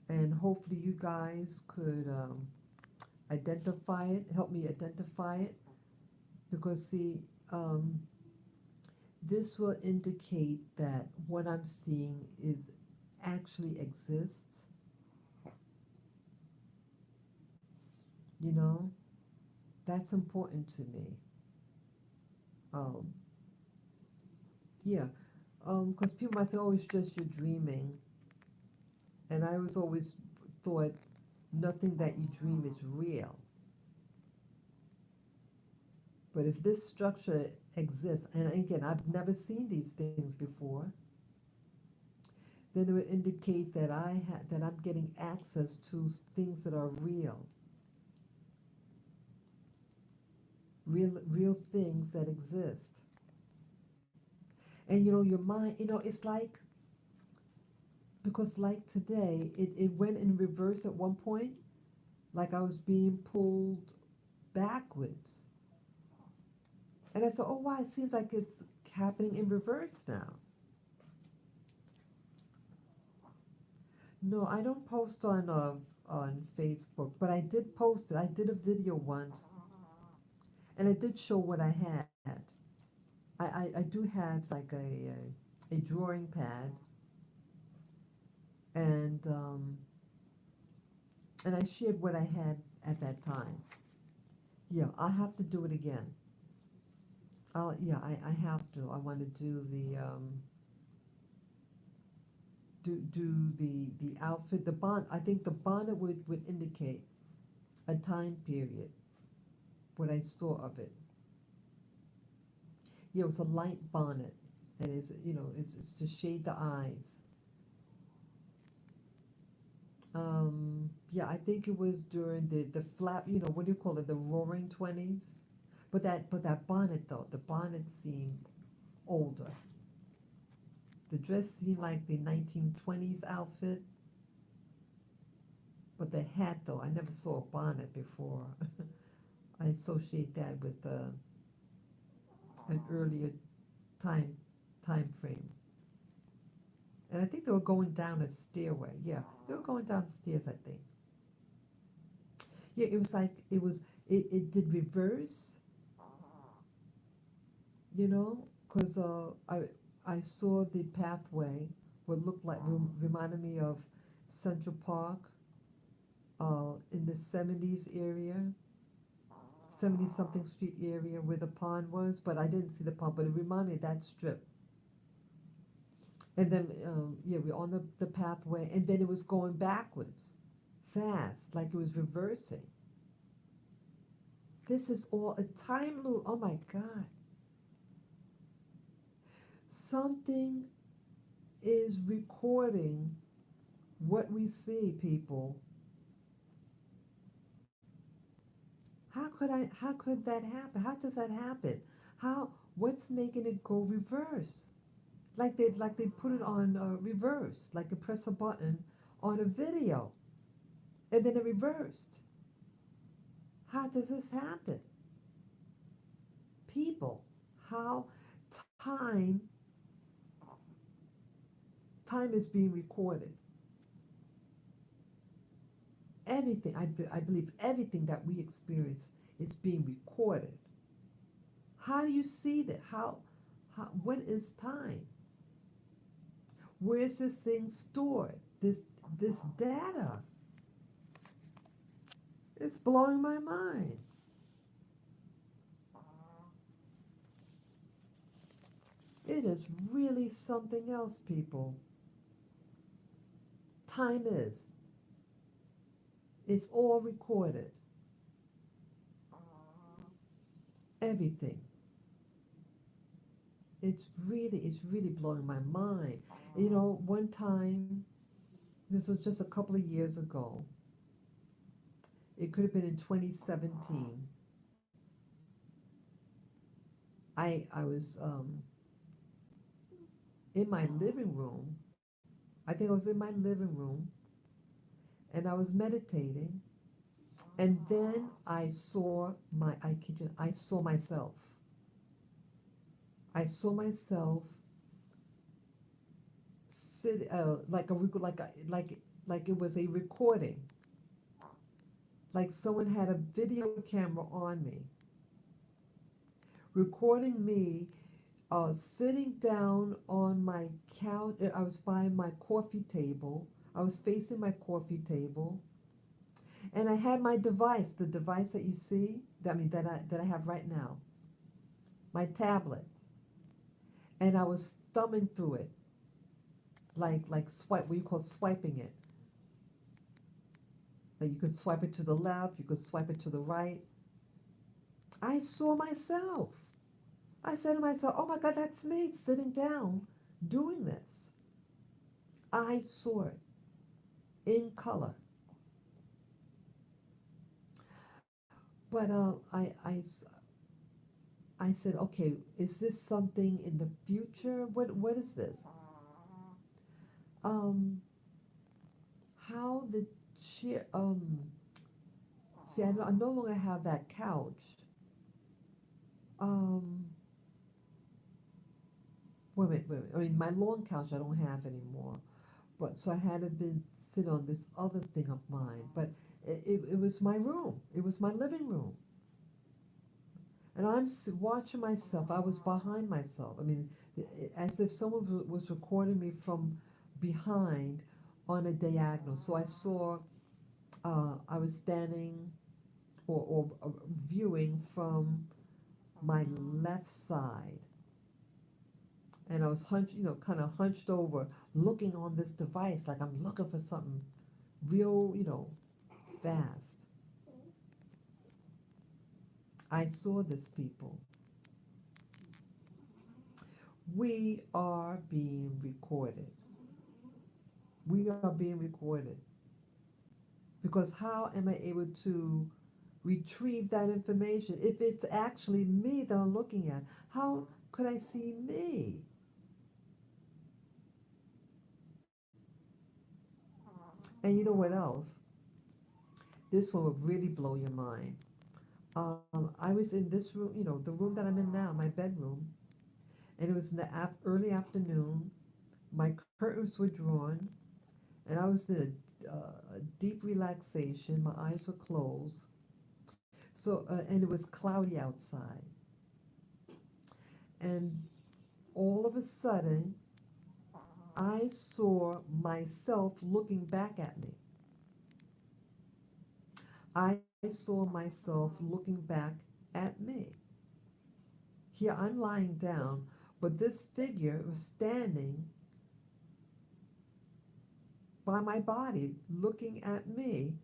and hopefully you guys could identify it, help me identify it, because see, um, this will indicate that what I'm seeing is actually exists. You know, that's important to me. Um, yeah, because people might say, "Oh, it's just you're dreaming," and I was always thought nothing that you dream is real. But if this structure exists, and again, I've never seen these things before, then it would indicate that that I'm getting access to things that are real, real things that exist. And your mind, it's like, because like today, it went in reverse at one point, like I was being pulled backwards. And I said, oh wow, it seems like it's happening in reverse now. No, I don't post on Facebook, but I did post it. I did a video once, and I did show what I had. I do have like a drawing pad, and and I shared what I had at that time. Yeah, I have to do it again. Yeah, I have to. I want to do the outfit. The bond. I think the bonnet would indicate a time period. What I saw of it. Yeah, it was a light bonnet, and it's to shade the eyes. Yeah, I think it was during the flap. What do you call it? The Roaring Twenties. But that bonnet though, the bonnet seemed older. The dress seemed like the 1920s outfit, but the hat though, I never saw a bonnet before. I associate that with an earlier time time frame. And I think they were going down a stairway. Yeah, they were going down the stairs, I think. Yeah, it was like it did reverse, because I saw the pathway what looked like reminded me of Central Park in the 70s area, 70 something street area where the pond was, but I didn't see the pond, but it reminded me of that strip. And then yeah, we're on the pathway, and then it was going backwards, fast, like it was reversing. This is all a time loop. Oh my God. Something is recording what we see, people. How could that happen? How does that happen? What's making it go reverse? Like they put it on reverse, like you press a button on a video and then it reversed. How does this happen? People, how time time is being recorded. Everything, I believe everything that we experience is being recorded. How do you see that? What is time? Where is this thing stored? This data. It's blowing my mind. It is really something else, people. Time is. It's all recorded. Everything. It's really blowing my mind. You know, one time, this was just a couple of years ago. It could have been in 2017. I was in my living room. I think I was in my living room, and I was meditating, and then I kid you, I saw myself. I saw myself sit like it was a recording, like someone had a video camera on me, recording me sitting down on my couch. I was by my coffee table. I was facing my coffee table, and I had my device, the device that you see, that I have right now, my tablet, and I was thumbing through it, like swipe, what you call swiping it. Like you could swipe it to the left, you could swipe it to the right. I saw myself. I said to myself, "Oh my God, that's me sitting down doing this." I saw it in color. But I said, okay, is this something in the future? What is this? Um, how the chair? See, I no longer have that couch. Um, wait. I mean, my long couch I don't have anymore. But so I had to been sit on this other thing of mine. But it was my room. It was my living room. And I'm watching myself. I was behind myself. I mean, as if someone was recording me from behind on a diagonal. So I saw, I was standing or viewing from my left side. And I was kind of hunched over, looking on this device like I'm looking for something real, fast. I saw this, people. We are being recorded. We are being recorded. Because how am I able to retrieve that information if it's actually me that I'm looking at? How could I see me? And you know what else? This one would really blow your mind. I was in this room, the room that I'm in now, my bedroom, and it was in the early afternoon. My curtains were drawn, and I was in a deep relaxation. My eyes were closed. So, and it was cloudy outside. And all of a sudden, I saw myself looking back at me. I saw myself looking back at me. Here I'm lying down, but this figure was standing by my body looking at me,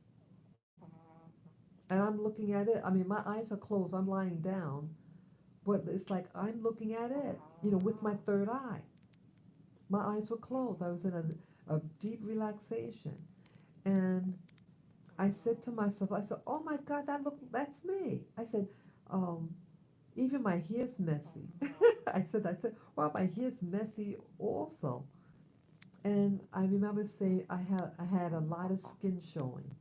and I'm looking at it. I mean, my eyes are closed, I'm lying down, but it's like I'm looking at it, with my third eye. My eyes were closed. I was in a deep relaxation. And I said to myself, I said, "Oh my God, that's me." I said, um, "Even my hair's messy." I said, "Wow, my hair's messy also." And I remember saying I had a lot of skin showing,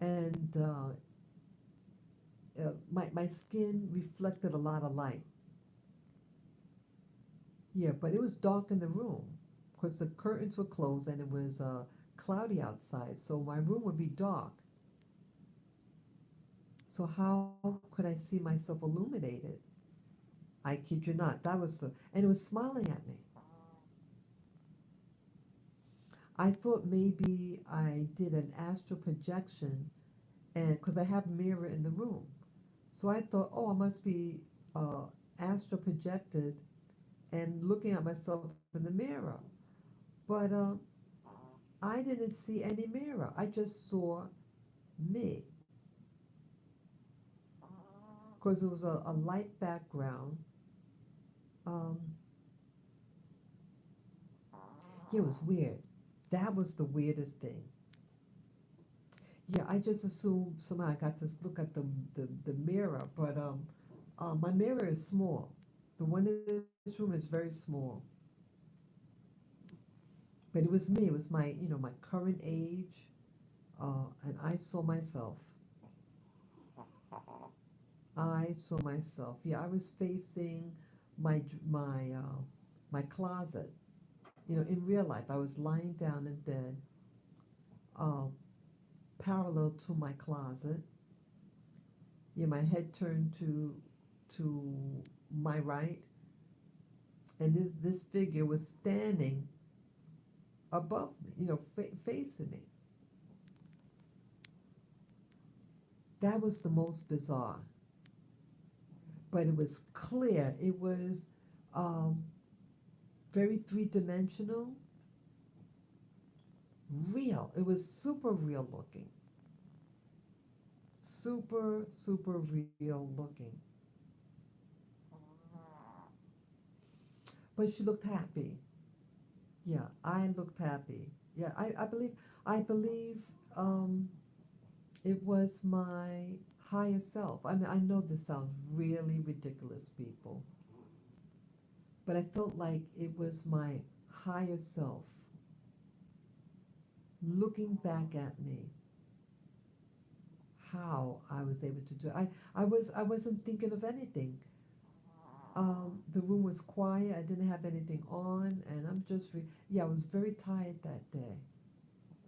and my skin reflected a lot of light. Yeah, but it was dark in the room because the curtains were closed and it was cloudy outside, so my room would be dark. So how could I see myself illuminated? I kid you not. That was the, and it was smiling at me. I thought maybe I did an astral projection, and because I have a mirror in the room, so I thought, oh, I must be uh, astral projected and looking at myself in the mirror. But I didn't see any mirror. I just saw me because it was a light background. Um, yeah, it was weird. That was the weirdest thing. Yeah, I just assumed somehow I got to look at the mirror, but my mirror is small. The one in this room is very small. But it was me. It was my, my current age, and I saw myself. I saw myself. Yeah, I was facing my closet. In real life, I was lying down in bed, uh, parallel to my closet. Yeah, my head turned to my right, and this figure was standing above me, facing me. That was the most bizarre, but it was clear. It was um, very three-dimensional, real. It was super real looking, super real looking. But she looked happy. Yeah, I looked happy. Yeah, I believe um, it was my higher self. I mean, I know this sounds really ridiculous, people, but I felt like it was my higher self looking back at me, how I was able to do it. I wasn't thinking of anything. The room was quiet. I didn't have anything on, and yeah, I was very tired that day,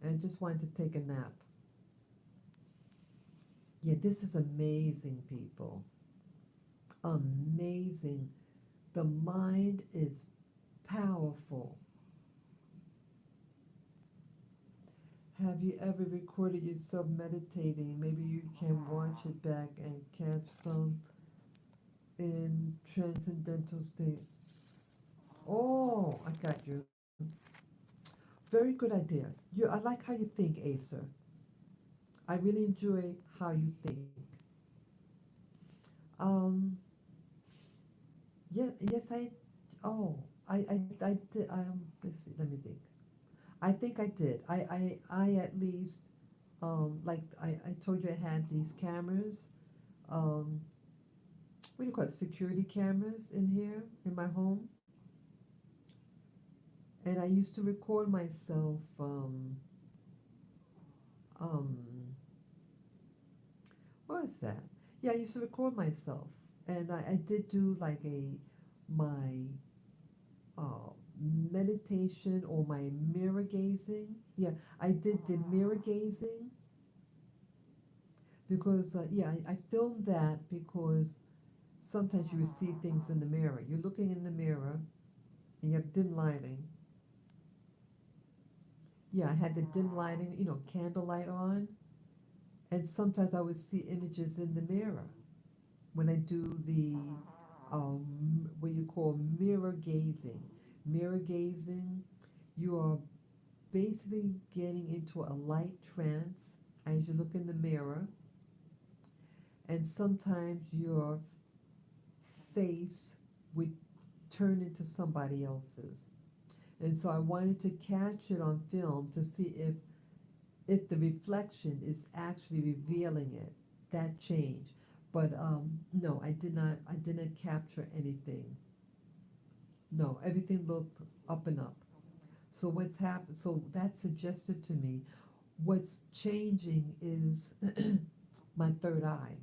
and just wanted to take a nap. Yeah, this is amazing, people. Amazing. The mind is powerful. Have you ever recorded yourself meditating? Maybe you can watch it back and catch some in transcendental state. Oh, I got you. Very good idea. I like how you think, Acer. I really enjoy how you think. Um, yeah, yes, oh, I did, let's see, let me think. I think I did. I at least, like I told you I had these cameras, um, what do you call it, security cameras in here in my home. And I used to record myself, um, what was that? Yeah, I used to record myself. And I did do like my uh, meditation or my mirror gazing. Yeah, I did the mirror gazing because, yeah, I filmed that because sometimes you will see things in the mirror. You're looking in the mirror and you have dim lighting. Yeah, I had the dim lighting, candlelight on. And sometimes I would see images in the mirror when I do the what you call mirror gazing. Mirror gazing, you are basically getting into a light trance as you look in the mirror, and sometimes your face would turn into somebody else's. And so I wanted to catch it on film to see if the reflection is actually revealing it, that change. But no, I did not. I didn't capture anything. No, everything looked up and up. So what's happened? So that suggested to me what's changing is my third eye.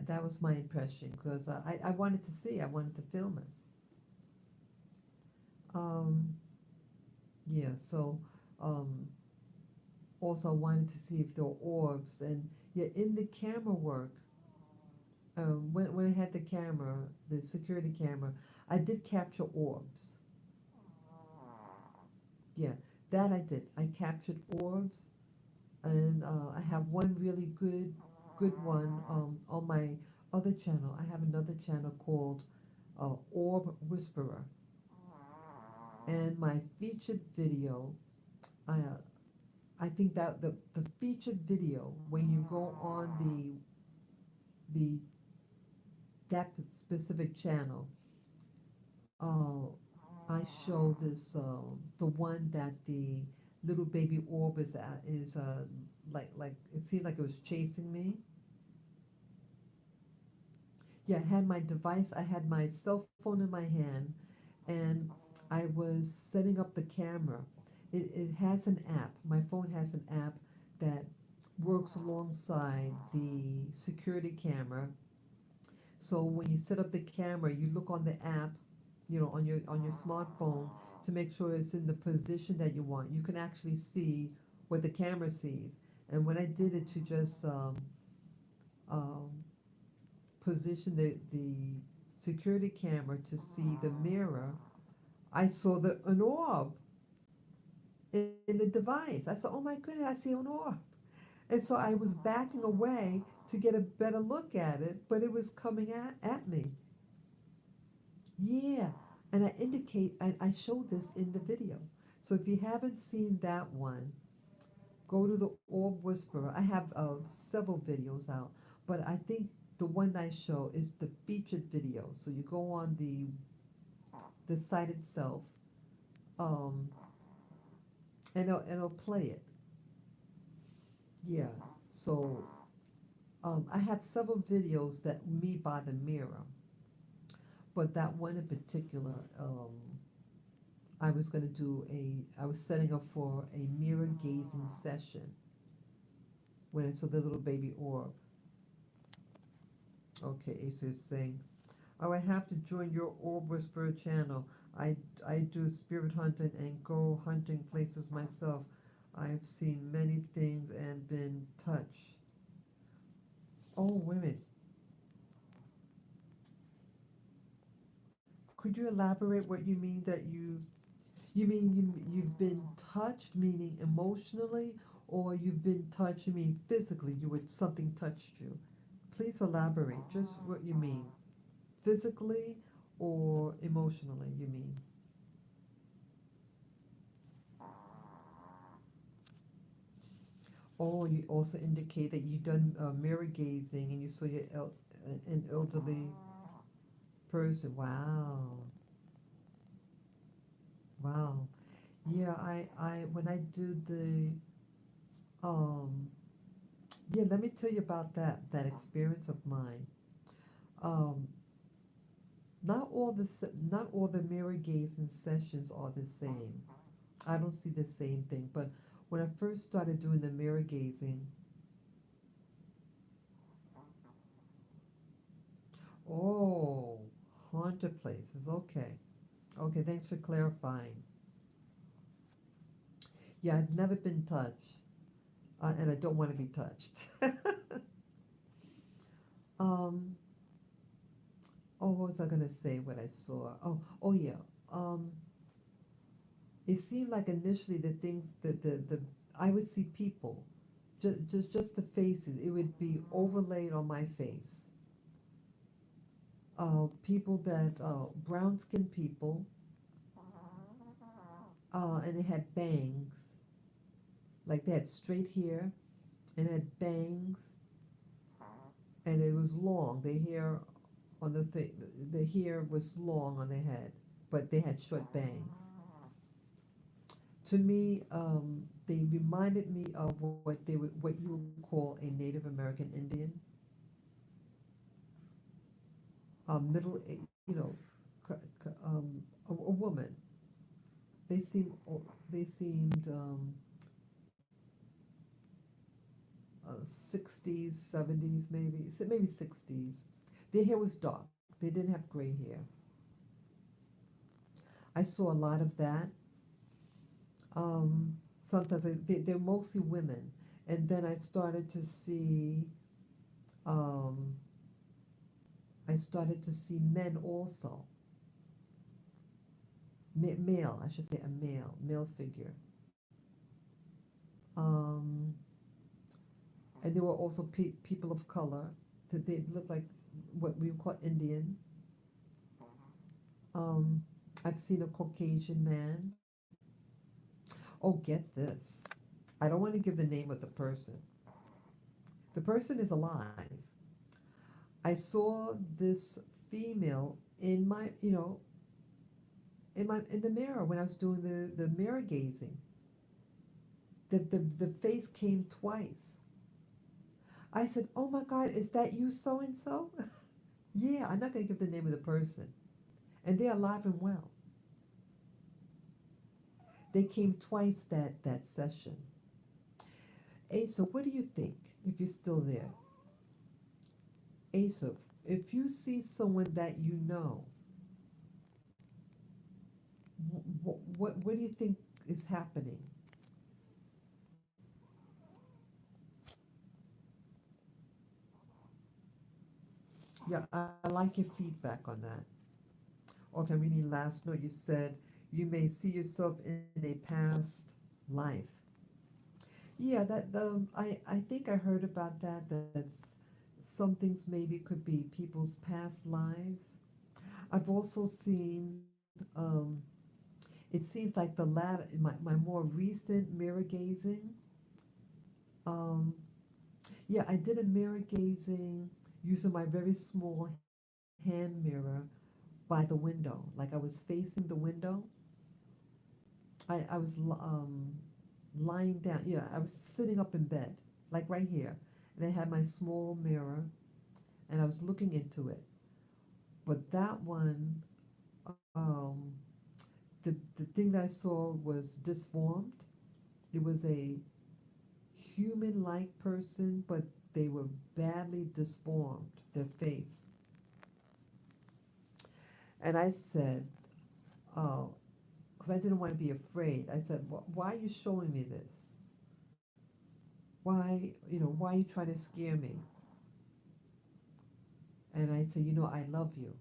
that was my impression because I wanted to see, I wanted to film it. Um, yeah, so um, also I wanted to see if there were orbs, and yeah, in the camera work, when I had the camera, the security camera, I did capture orbs. Yeah, that I did. I captured orbs, and I have one really good one on my other channel. I have another channel called Orb Whisperer, and my featured video. I think that the featured video when you go on the that specific channel, uh, I show this the one that the little baby orb is at is like it seemed like it was chasing me. Yeah, I had my device, I had my cell phone in my hand, and I was setting up the camera. It has an app. My phone has an app that works alongside the security camera. So when you set up the camera, you look on the app, on your smartphone to make sure it's in the position that you want. You can actually see what the camera sees. And when I did it to just um, position the security camera to see the mirror, I saw an orb in the device. I said, oh my goodness, I see an orb. And so I was backing away to get a better look at it, but it was coming at me. Yeah. And I show this in the video. So if you haven't seen that one, go to the Orb Whisperer. I have several videos out, but I think the one I show is the featured video. So you go on the site itself, um, and it'll play it. Yeah. So I have several videos that me by the mirror, but that one in particular, I was setting up for a mirror gazing session when I saw the little baby orb. Okay, Asa is saying, oh, I have to join your Orb Whisperer channel. I, I do spirit hunting and go hunting places myself. I've seen many things and been touched. Oh, women, could you elaborate what you mean that you mean you've been touched, meaning emotionally, or you've been touched, you mean physically, something touched you? Please elaborate just what you mean. Physically or emotionally, you mean? Or you also indicate that you've done mirror gazing and you saw an elderly person. Wow. Wow. Yeah, when I do um, yeah, let me tell you about that experience of mine. Um, not all the mirror gazing sessions are the same. I don't see the same thing, but when I first started doing the mirror gazing, oh, haunted places. Okay. Okay, thanks for clarifying. Yeah, I've never been touched, and I don't want to be touched. um, oh, what was I gonna say? What I saw? Oh yeah. Um, it seemed like initially the things that the I would see people, just the faces. It would be overlaid on my face. People that brown skinned people, and they had bangs, like they had straight hair and had bangs, and it was long. The hair on the hair was long on their head, but they had short bangs. To me, they reminded me of what you would call a Native American Indian, middle, you know, a woman. They seemed they seemed 60s, 70s, maybe 60s. Their hair was dark. They didn't have gray hair. I saw a lot of that. Sometimes they're mostly women. And then um, I started to see men also. Male, I should say a male figure. Um, and there were also people of color that they looked like what we would call Indian. Um, I've seen a Caucasian man. Oh, get this. I don't want to give the name of the person. The person is alive. I saw this female in my, in the mirror when I was doing the mirror gazing. The face came twice. I said, "Oh my God, is that you so and so?" Yeah, I'm not going to give the name of the person. And they're alive and well. They came twice that session. Asa, what do you think if you're still there? Asa, if you see someone that you know, what do you think is happening? Yeah, I like your feedback on that. Okay, we need last note. You said you may see yourself in a past life. Yeah, I think I heard about that. That's some things maybe could be people's past lives. I've also seen. Um, it seems like the latter, my more recent mirror gazing. Um, yeah, I did a mirror gazing using my very small hand mirror by the window. Like I was facing the window. I was lying down. Yeah, I was sitting up in bed, like right here. And I had my small mirror and I was looking into it. But that one, um, the thing that I saw was disformed. It was a human like person, but they were badly disformed, their face. And I said, oh, because I didn't want to be afraid. I said, why are you showing me this? Why are you trying to scare me? And I said, I love you.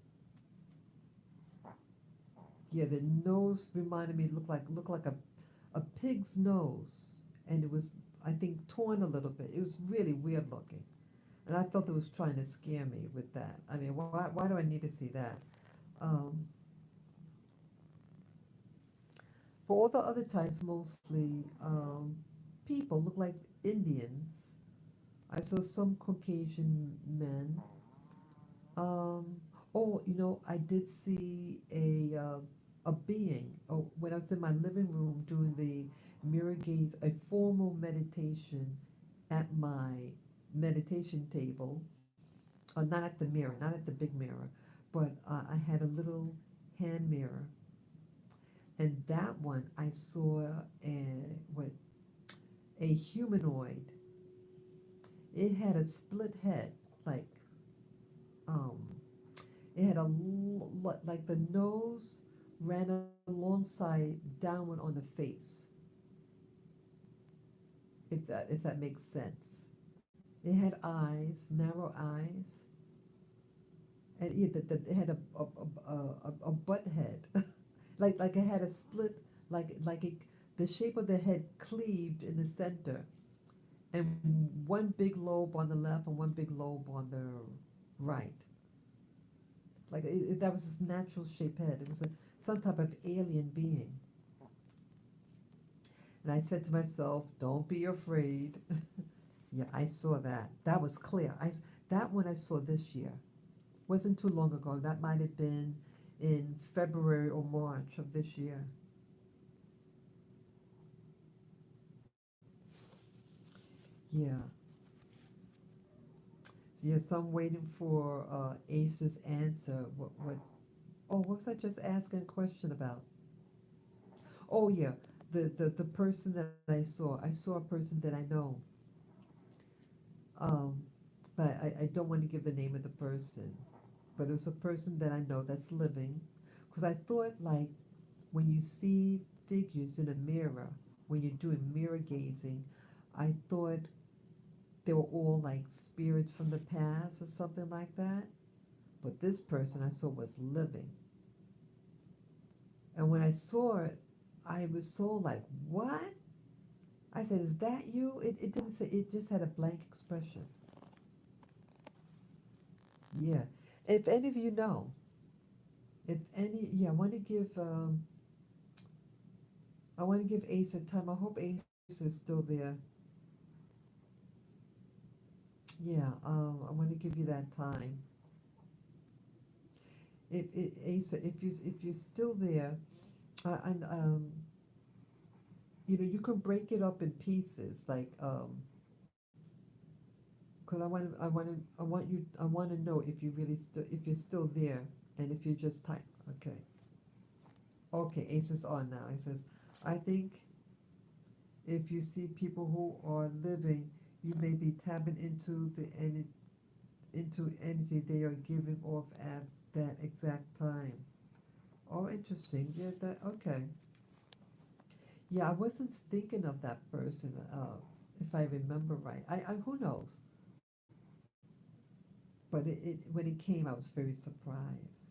Yeah, the nose reminded me looked like a pig's nose, and it was, I think, torn a little bit. It was really weird looking, and I felt it was trying to scare me with that. I mean, why do I need to see that? Um, but all the other times, mostly people look like Indians. I saw some Caucasian men. Um, oh, I did see a being. Oh, when I was in my living room doing the mirror gaze, a formal meditation at my meditation table. Not at the mirror, not at the big mirror, but I had a little hand mirror, and that one I saw what a humanoid. It had a split head, like um, it had like the nose ran alongside downward on the face, if that makes sense. It had eyes, narrow eyes, and it had a butt head, like it had a split, the shape of the head cleaved in the center, and one big lobe on the left and one big lobe on the right. That was his natural shaped head. It was some type of alien being. And I said to myself, "Don't be afraid." Yeah, I saw that. That was clear. That one I saw this year. Wasn't too long ago. That might have been in February or March of this year. Yeah. Yeah, so I'm waiting for Ace's answer. Oh, what was I just asking a question about? Oh, yeah. The person that I saw a person that I know. Um, but I don't want to give the name of the person. But it was a person that I know that's living. Because I thought, like, when you see figures in a mirror, when you're doing mirror gazing, I thought they were all like spirits from the past or something like that. But this person I saw was living. And when I saw it, I was so like, what? I said, is that you? It didn't say, it just had a blank expression. Yeah. If any of you know, if any, yeah, I want to give Ace a time. I hope Ace is still there. Yeah, I want to give you that time. Ace, if you're still there, and you know, you can break it up in pieces, like because I want to know if you really still, if you're still there, and if you just type. Okay, okay, Ace is on now. He says, I think if you see people who are living, you may be tapping into energy they are giving off at that exact time. Oh, interesting. Yeah, that okay. Yeah, I wasn't thinking of that person. If I remember right, I who knows? But it when it came, I was very surprised.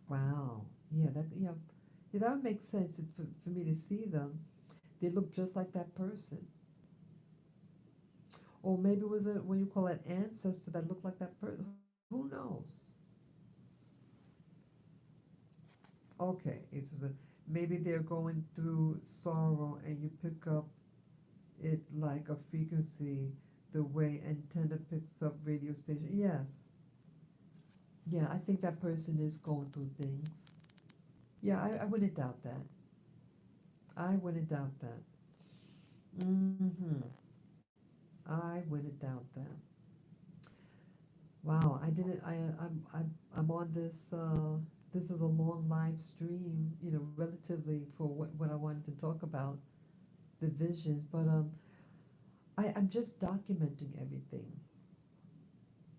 Wow. Yeah, that would make sense for me to see them. They look just like that person. Or maybe it was a what you call an ancestor that looked like that person. Who knows? Okay, it's just a, maybe they're going through sorrow and you pick up it like a frequency the way antenna picks up radio station. Yes. Yeah, I think that person is going through things. Yeah, I wouldn't doubt that. I wouldn't doubt that. Mm-hmm. I wouldn't doubt that. Wow, I didn't. I'm on this. This is a long live stream. You know, relatively for what I wanted to talk about the visions, but I'm just documenting everything.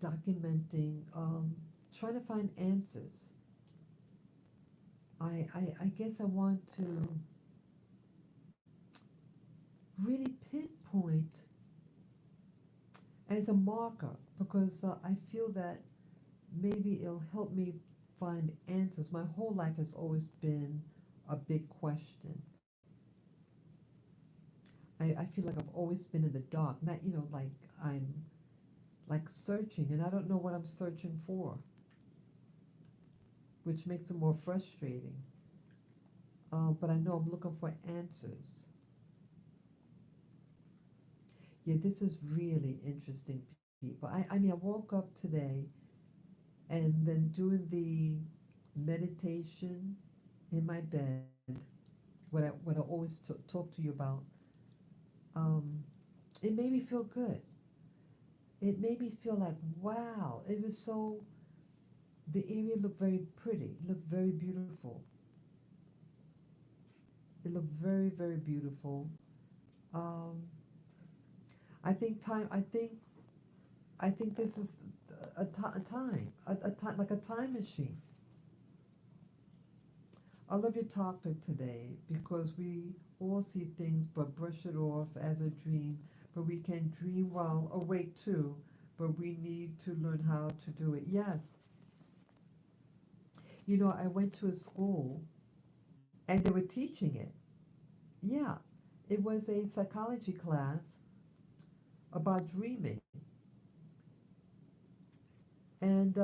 Documenting. Trying to find answers. I guess I want to really pinpoint as a marker because I feel that maybe it'll help me find answers. My whole life has always been a big question. I feel like I've always been in the dark, not, you know, like I'm like searching and I don't know what I'm searching for, which makes it more frustrating. But I know I'm looking for answers. Yeah, this is really interesting, people. I mean, I woke up today and then doing the meditation in my bed, what I always talk to you about, um, it made me feel good. It made me feel like, wow, it was so, the area looked very pretty, looked very beautiful. It looked very, very beautiful. Um, I think this is a time, a time, like a time machine. I love your topic today because we all see things but brush it off as a dream, but we can dream while awake too, but we need to learn how to do it. Yes, you know, I went to a school and they were teaching it. Yeah, it was a psychology class about dreaming. And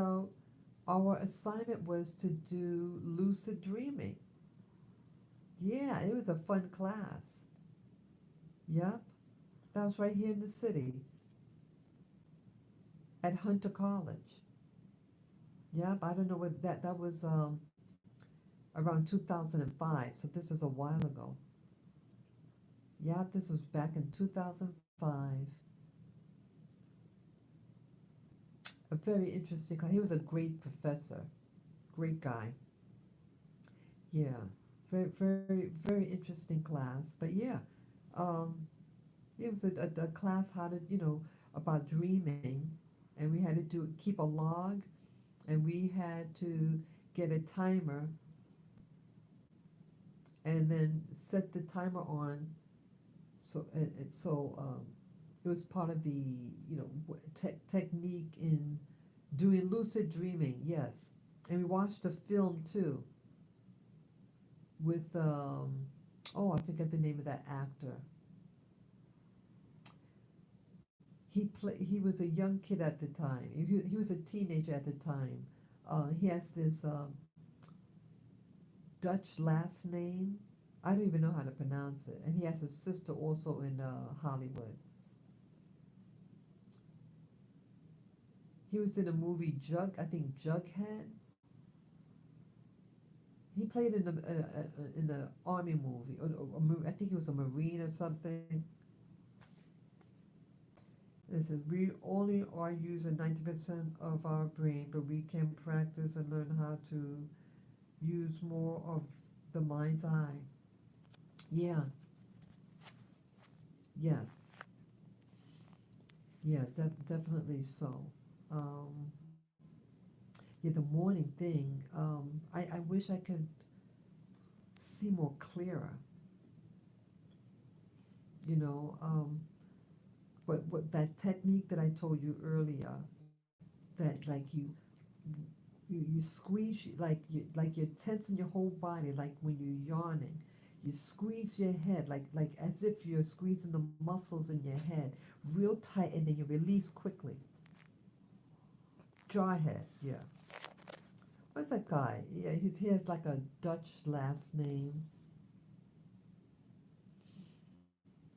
our assignment was to do lucid dreaming. Yeah, it was a fun class. Yep, that was right here in the city at Hunter College. Yep, I don't know what that was around 2005, so this is a while ago. Yep, this was back in 2005. A very interesting class. He was a great professor, great guy. Yeah, very, very, very interesting class. But yeah, um, it was a class how to, you know, about dreaming, and we had to keep a log, and we had to get a timer and then set the timer on. So it was part of the technique in doing lucid dreaming. Yes, and we watched a film too with oh, I forget the name of that actor. He was a young kid at the time. He was a teenager at the time. He has this Dutch last name. I don't even know how to pronounce it. And he has a sister also in Hollywood. He was in a movie I think Jughead. He played in the army movie, I think he was a Marine or something. It says we only are using 90% of our brain, but we can practice and learn how to use more of the mind's eye. Yeah, yes, yeah, definitely so. Um, yeah, the morning thing. I wish I could see more clearer. You know, but what that technique that I told you earlier, that like you squeeze like you're tensing your whole body, like when you're yawning. You squeeze your head like as if you're squeezing the muscles in your head real tight, and then you release quickly. Jarhead, yeah. What's that guy? Yeah, he has like a Dutch last name.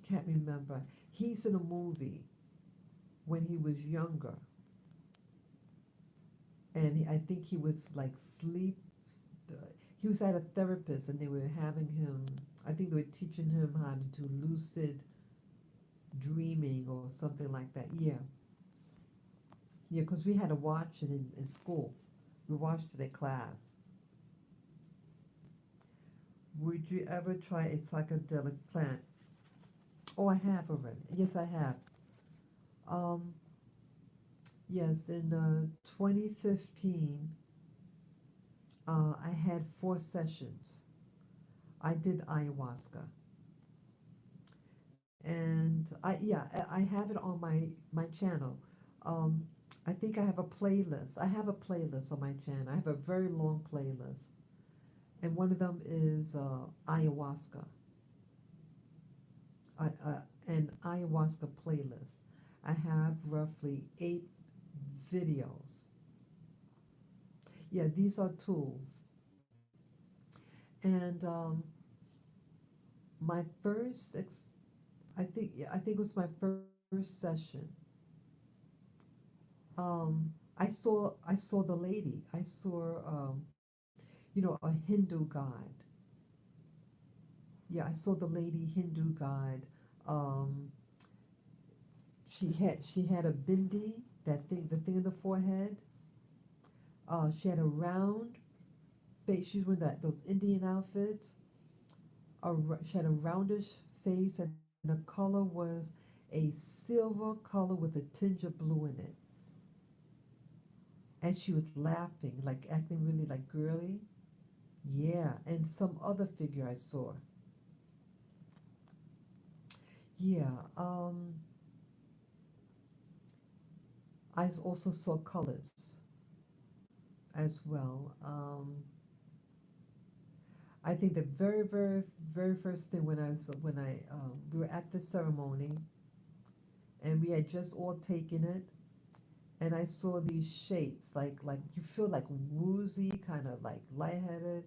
Can't remember. He's in a movie when he was younger, and I think he was like sleep. uh, He was at a therapist, and they were having him. I think they were teaching him how to do lucid dreaming or something like that. Yeah, yeah, because we had to watch it in school. We watched it in class. Would you ever try a psychedelic plant? Oh, I have already. Yes, I have. Um, yes, in 2015, I had 4 sessions. I did ayahuasca, and I have it on my channel. Um, I think I have a playlist. I have a playlist on my channel. I have a very long playlist, and one of them is ayahuasca. An ayahuasca playlist. I have roughly 8 videos. Yeah, these are tools. And my first, I think it was my first session. I saw the lady. I saw a Hindu god. Yeah, I saw the lady Hindu god. Um, she had a bindi, the thing in the forehead. She had a round face. She's wearing those Indian outfits. She had a roundish face, and the color was a silver color with a tinge of blue in it. And she was laughing, like acting really like girly. Yeah, and some other figure I saw. Yeah, I also saw colors as well. I think the very, very, very first thing when we were at the ceremony, and we had just all taken it, and I saw these shapes, like you feel like woozy, kind of like lightheaded,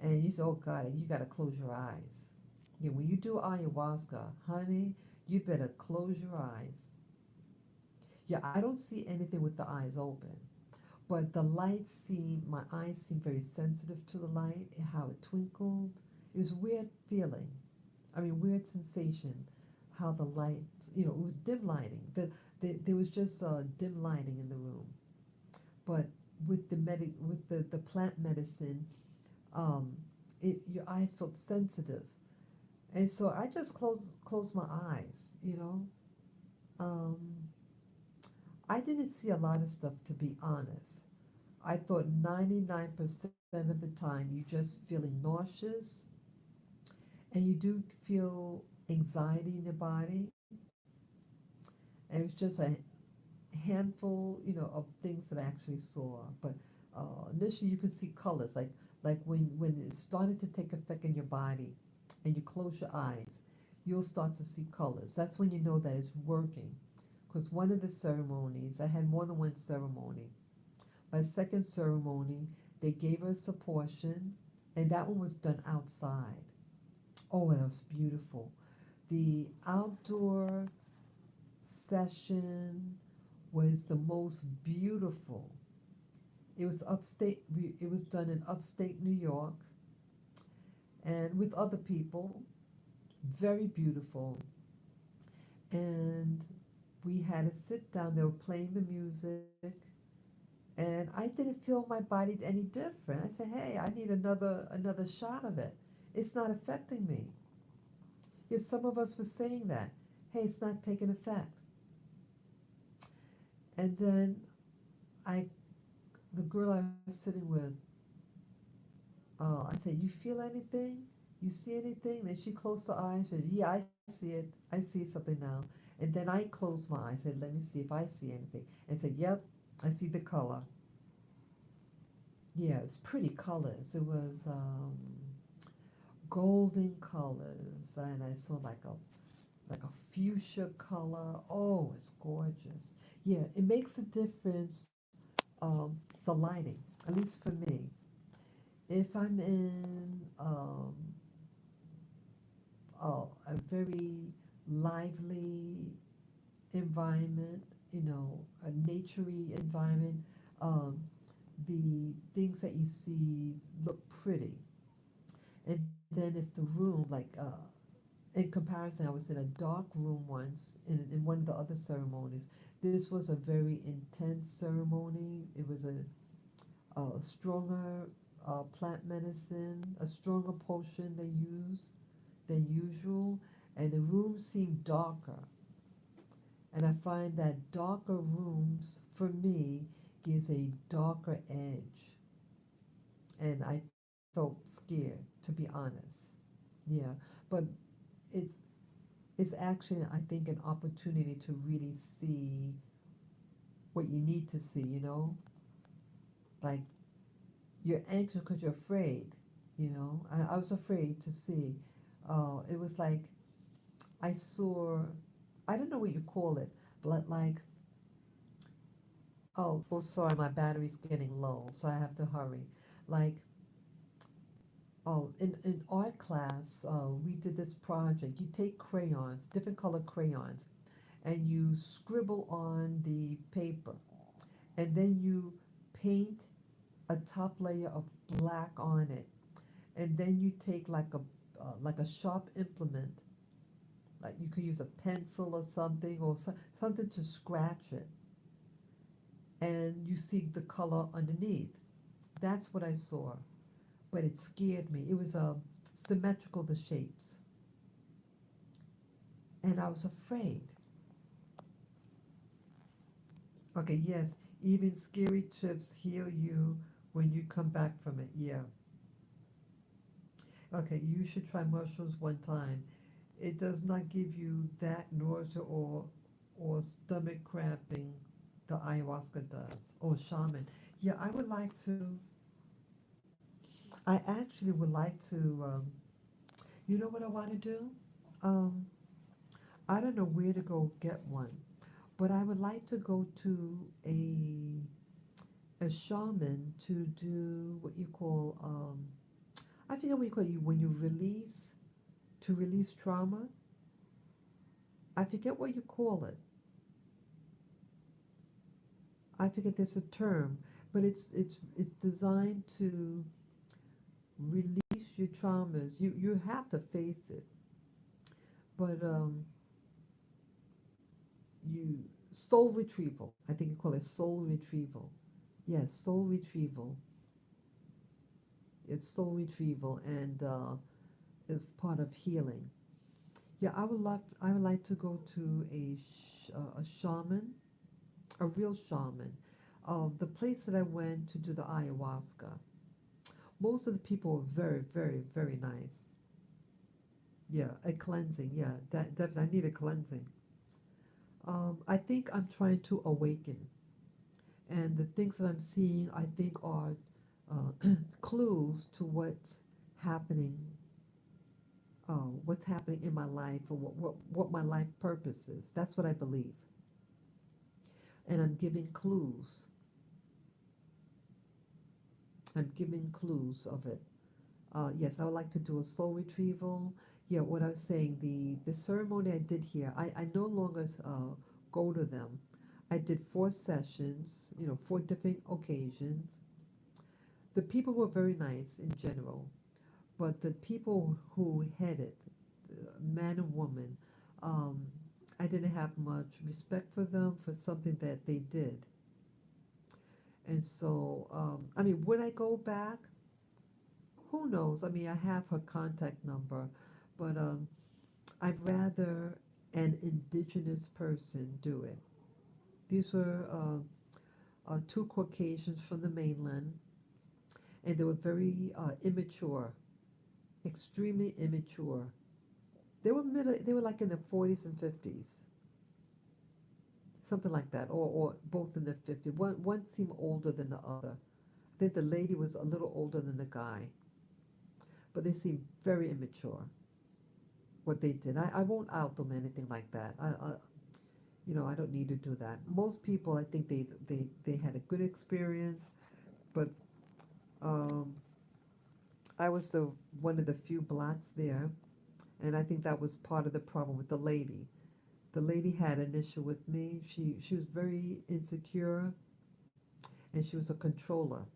and you say, "Oh God, you got to close your eyes." Yeah, when you do ayahuasca, honey, you better close your eyes. Yeah, I don't see anything with the eyes open, but the light my eyes seemed very sensitive to the light, how it twinkled. It was a weird feeling. I mean, weird sensation, how the light, it was dim lighting. There was just dim lighting in the room. But with the plant medicine, um, your eyes felt sensitive. And so I just closed my eyes. Um, I didn't see a lot of stuff, to be honest. I thought 99% of the time you just feeling nauseous and you do feel anxiety in your body. And it was just a handful, of things that I actually saw. But initially, you can see colors, like when it started to take effect in your body, and you close your eyes, you'll start to see colors. That's when you know that it's working. Because one of the ceremonies, I had more than one ceremony. My second ceremony, they gave us a portion, and that one was done outside. Oh, that was beautiful. The outdoor session was the most beautiful. It was upstate. It was done in upstate New York, and with other people. Very beautiful. And we had to sit down. They were playing the music, and I didn't feel my body any different. I said, "Hey, I need another shot of it. It's not affecting me." Yet some of us were saying that, "Hey, it's not taking effect." And then I, the girl I was sitting with, I said, "You feel anything? You see anything?" Then she closed her eyes. She said, "Yeah, I see it. I see something now." And then I closed my eyes. Said, "Let me see if I see anything." And said, "Yep, I see the color." Yeah, it was pretty colors. It was golden colors, and I saw like a fuchsia color. Oh, it's gorgeous. Yeah, it makes a difference. The lighting, at least for me. If I'm in a very lively environment, a naturey environment, um, the things that you see look pretty. And then if the room, like in comparison, I was in a dark room once in one of the other ceremonies. This was a very intense ceremony. It was a stronger plant medicine, a stronger potion they used than usual, and the room seemed darker. And I find that darker rooms, for me, gives a darker edge. And I felt scared, to be honest. Yeah, but it's it's actually, I think, an opportunity to really see what you need to see. Like you're anxious because you're afraid. I was afraid to see. It was like I saw, I don't know what you call it, but like, oh, sorry, my battery's getting low, so I have to hurry. Like, oh, in art class, we did this project. You take crayons, different color crayons, and you scribble on the paper, and then you paint a top layer of black on it, and then you take like a sharp implement, like you could use a pencil or something, or something to scratch it, and you see the color underneath. That's what I saw, but it scared me. It was symmetrical, the shapes, and I was afraid. Okay, yes, even scary trips heal you when you come back from it. Yeah. Okay, you should try mushrooms one time. It does not give you that nausea or stomach cramping the ayahuasca does, or shaman. Yeah, I would like to. I actually would like to. You know what I want to do? Um, I don't know where to go get one, but I would like to go to a shaman to do what you call. I forget what you call it, when you release, to release trauma. I forget what you call it. I forget there's a term, but it's designed to release your traumas. You have to face it, but you soul retrieval. I think you call it soul retrieval. Yes, soul retrieval. It's soul retrieval, and it's part of healing. Yeah, I would love. I would like to go to a shaman a real shaman. The place that I went to do the ayahuasca, most of the people were very, very, very nice. Yeah, a cleansing. Yeah, that definitely. I need a cleansing. I think I'm trying to awaken, and the things that I'm seeing, I think, are clues to happening, what's happening in my life, or what my life purpose is. That's what I believe, and I'm giving clues. I'm giving clues of it. Yes, I would like to do a soul retrieval. Yeah, what I was saying, the ceremony I did here, I no longer go to them. I did 4 sessions, 4 different occasions. The people were very nice in general, but the people who headed, man and woman, um, I didn't have much respect for them for something that they did. And so, I mean, would I go back? Who knows? I mean, I have her contact number, but I'd rather an indigenous person do it. These were 2 Caucasians from the mainland, and they were very immature, extremely immature. They were middle. They were like in their 40s and 50s, something like that, or both in their 50s. One seemed older than the other. I think the lady was a little older than the guy, but they seemed very immature. What they did, I won't out them anything like that. I don't need to do that. Most people, I think they had a good experience, but um, I was the one of the few blacks there, and I think that was part of the problem with the lady. The lady had an issue with me. She was very insecure, and she was a controller.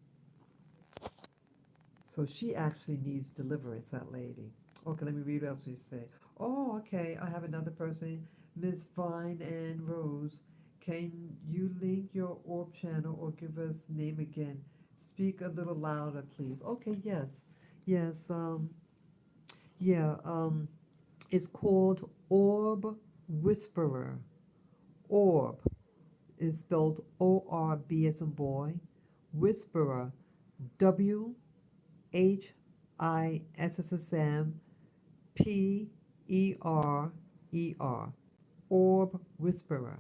So she actually needs deliverance. That lady. Okay, let me read what else you say. Oh, okay. I have another person, Miss Vine and Rose. Can you link your orb channel or give us name again? Speak a little louder, please. Okay, yes. Yes, yeah, it's called Orb Whisperer. Orb is spelled ORB as in boy. Whisperer, WHISSSMPERER. Orb Whisperer.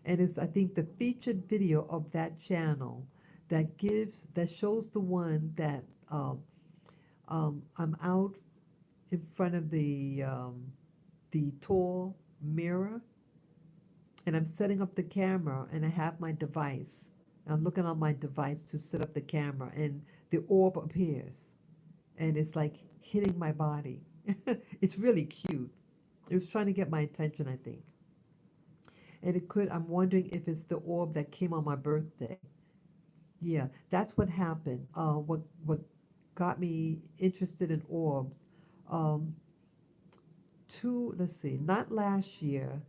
And it's, I think, the featured video of that channel that shows the one that I'm out in front of the tall mirror, and I'm setting up the camera, and I have my device. I'm looking on my device to set up the camera, and the orb appears, and it's like hitting my body. It's really cute. It was trying to get my attention, I think. And I'm wondering if it's the orb that came on my birthday. Yeah, that's what happened. What got me interested in orbs? Um, let's see, not last year,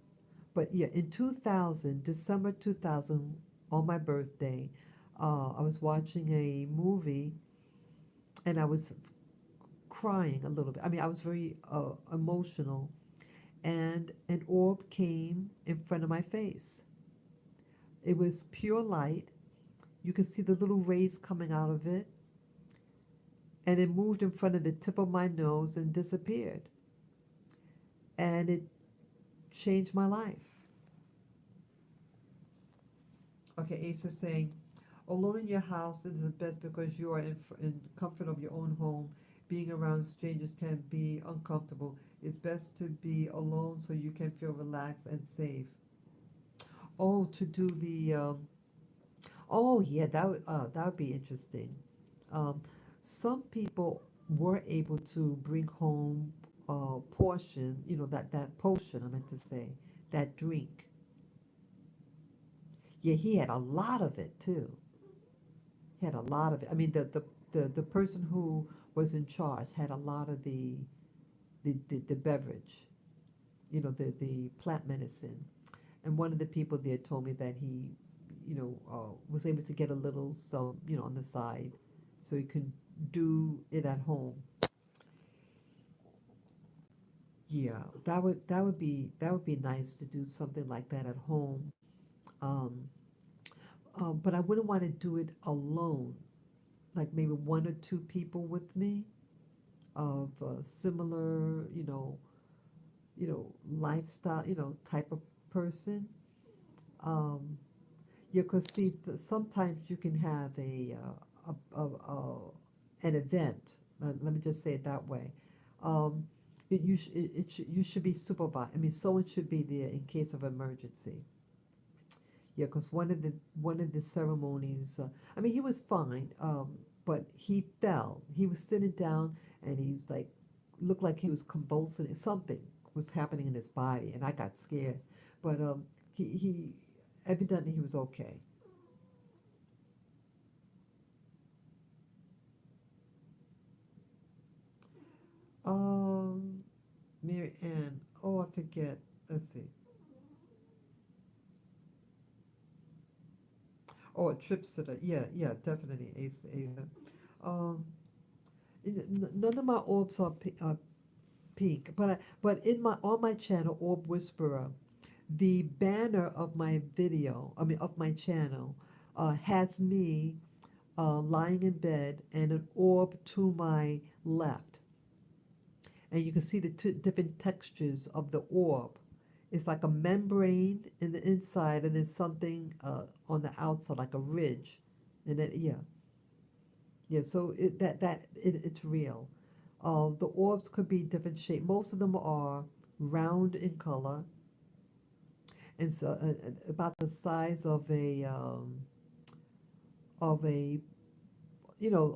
but yeah, in 2000, December 2000, on my birthday, I was watching a movie, and I was crying a little bit. I mean, I was very emotional, and an orb came in front of my face. It was pure light. You could see the little rays coming out of it, and it moved in front of the tip of my nose and disappeared. And it changed my life. Okay, Ace is saying, alone in your house is the best because you are in comfort of your own home. Being around strangers can be uncomfortable. It's best to be alone so you can feel relaxed and safe. Oh, to do the oh yeah, that would be interesting. Um, some people were able to bring home a portion, that potion, I meant to say, that drink. Yeah, he had a lot of it too. He had a lot of it. I mean, the person who was in charge had a lot of the beverage, the plant medicine. And one of the people there told me that he, was able to get a little some, on the side, so he could do it at home. Yeah, that would be nice to do something like that at home. Um, but I wouldn't want to do it alone. Like maybe one or two people with me of similar, lifestyle, type of person. Um, yeah, because see, sometimes you can have an event. Let me just say it that way. Um, you should be supervised. I mean, someone should be there in case of emergency. Yeah, because one of the ceremonies, I mean, he was fine, but he fell. He was sitting down, and he was like, looked like he was convulsing. Something was happening in his body, and I got scared. But he evidently he was okay. Um, Mary Ann. Oh, I forget. Let's see. Oh, a trip sitter. Yeah, yeah, definitely. Ace, Ace. Um, none of my orbs are pink, but in my on my channel, Orb Whisperer, the banner of my video, I mean of my channel, has me lying in bed and an orb to my left, and you can see the two different textures of the orb. It's like a membrane in the inside, and then something on the outside, like a ridge, and then yeah, yeah. So it's real. The orbs could be different shape. Most of them are round in color, and so about the size of a a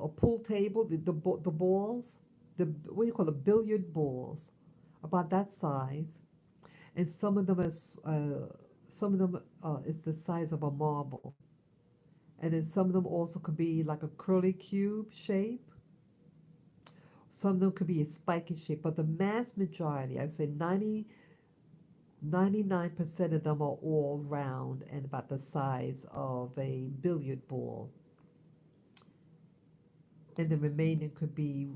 pool table. The balls, the what do you call it, billiard balls, about that size. And some of them it's the size of a marble, and then some of them also could be like a curly cube shape. Some of them could be a spiky shape, but the mass majority, I would say 99% of them are all round and about the size of a billiard ball. And the remaining could be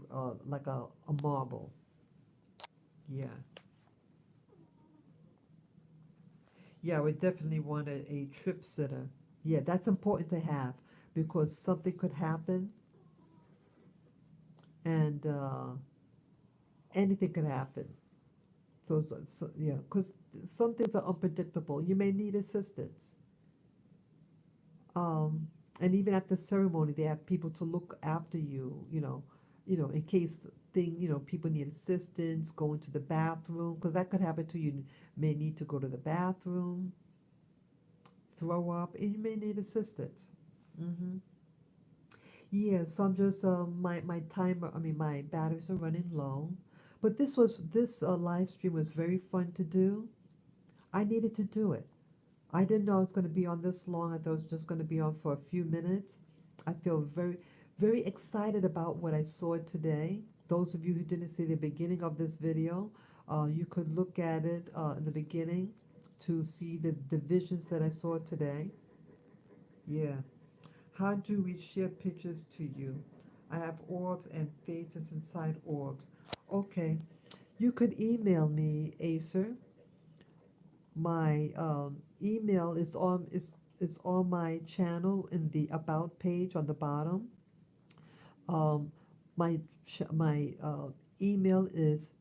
like a marble. Yeah. Yeah, we definitely want a trip sitter. Yeah, that's important to have because something could happen and anything could happen. So yeah, because some things are unpredictable. You may need assistance. Um, and even at the ceremony, they have people to look after you. In case people need assistance, going to the bathroom, because that could happen to you. You may need to go to the bathroom, throw up, and you may need assistance. Hmm. Yeah, so I'm just my timer. I mean, my batteries are running low, but this live stream was very fun to do. I needed to do it. I didn't know it was going to be on this long. I thought it was just going to be on for a few minutes. I feel very, very excited about what I saw today. Those of you who didn't see the beginning of this video, you could look at it in the beginning to see the visions that I saw today. Yeah. How do we share pictures to you? I have orbs and faces inside orbs. Okay. You could email me, Acer. My email is on my channel in the about page on the bottom. Um, my email is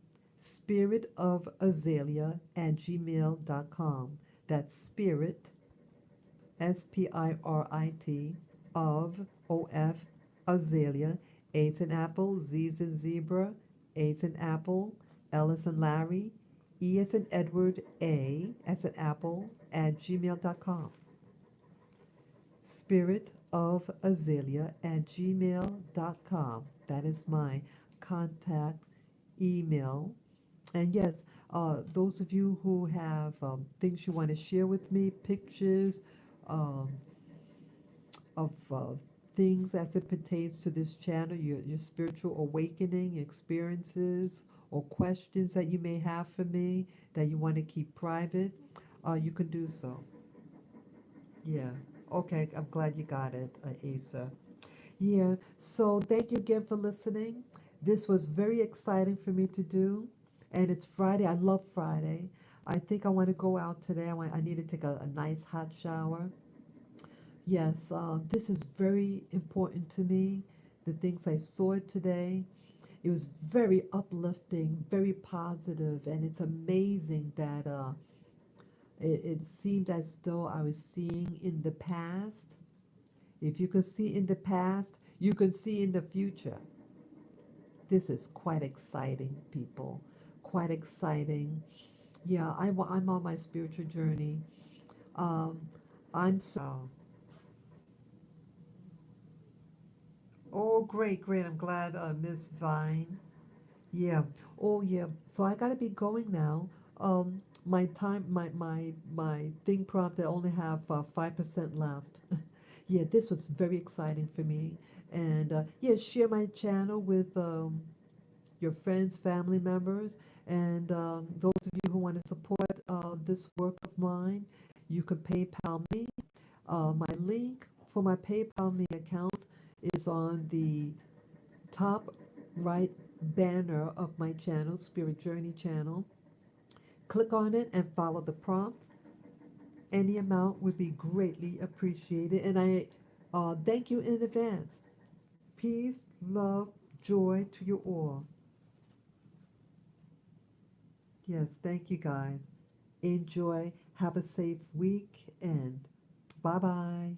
spiritofazalea@gmail.com. That's spirit, spirit, of azalea. A as in apple, Z as in zebra, A as in apple, L as in Larry, E as in Edward, A as in apple, @gmail.com. Spirit of Azalea @gmail.com. That is my contact email. And yes, those of you who have things you want to share with me, pictures um, of things as it pertains to this channel, your spiritual awakening experiences, or questions that you may have for me that you want to keep private, you can do so. Yeah. Okay, I'm glad you got it, Asa. Yeah, so thank you again for listening. This was very exciting for me to do. And it's Friday. I love Friday. I think I want to go out today. I need to take a nice hot shower. Yes, this is very important to me. The things I saw today, it was very uplifting, very positive, and it's amazing that it seemed as though I was seeing in the past. If you could see in the past, you can see in the future. This is quite exciting, people. Quite exciting. Yeah, I'm on my spiritual journey. Um, I'm so. Oh, great, great. I'm glad, Miss Vine. Yeah. Oh, yeah. So I gotta be going now. My thing prompt, I only have 5% left. Yeah, this was very exciting for me. And yeah, share my channel with your friends, family members, and those of you who want to support this work of mine, you can PayPal me. My link for my PayPal me account is on the top right banner of my channel, Spirit Journey channel. Click on it and follow the prompt. Any amount would be greatly appreciated, and I thank you in advance. Peace, love, joy to you all. Yes, thank you guys. Enjoy. Have a safe week and bye bye.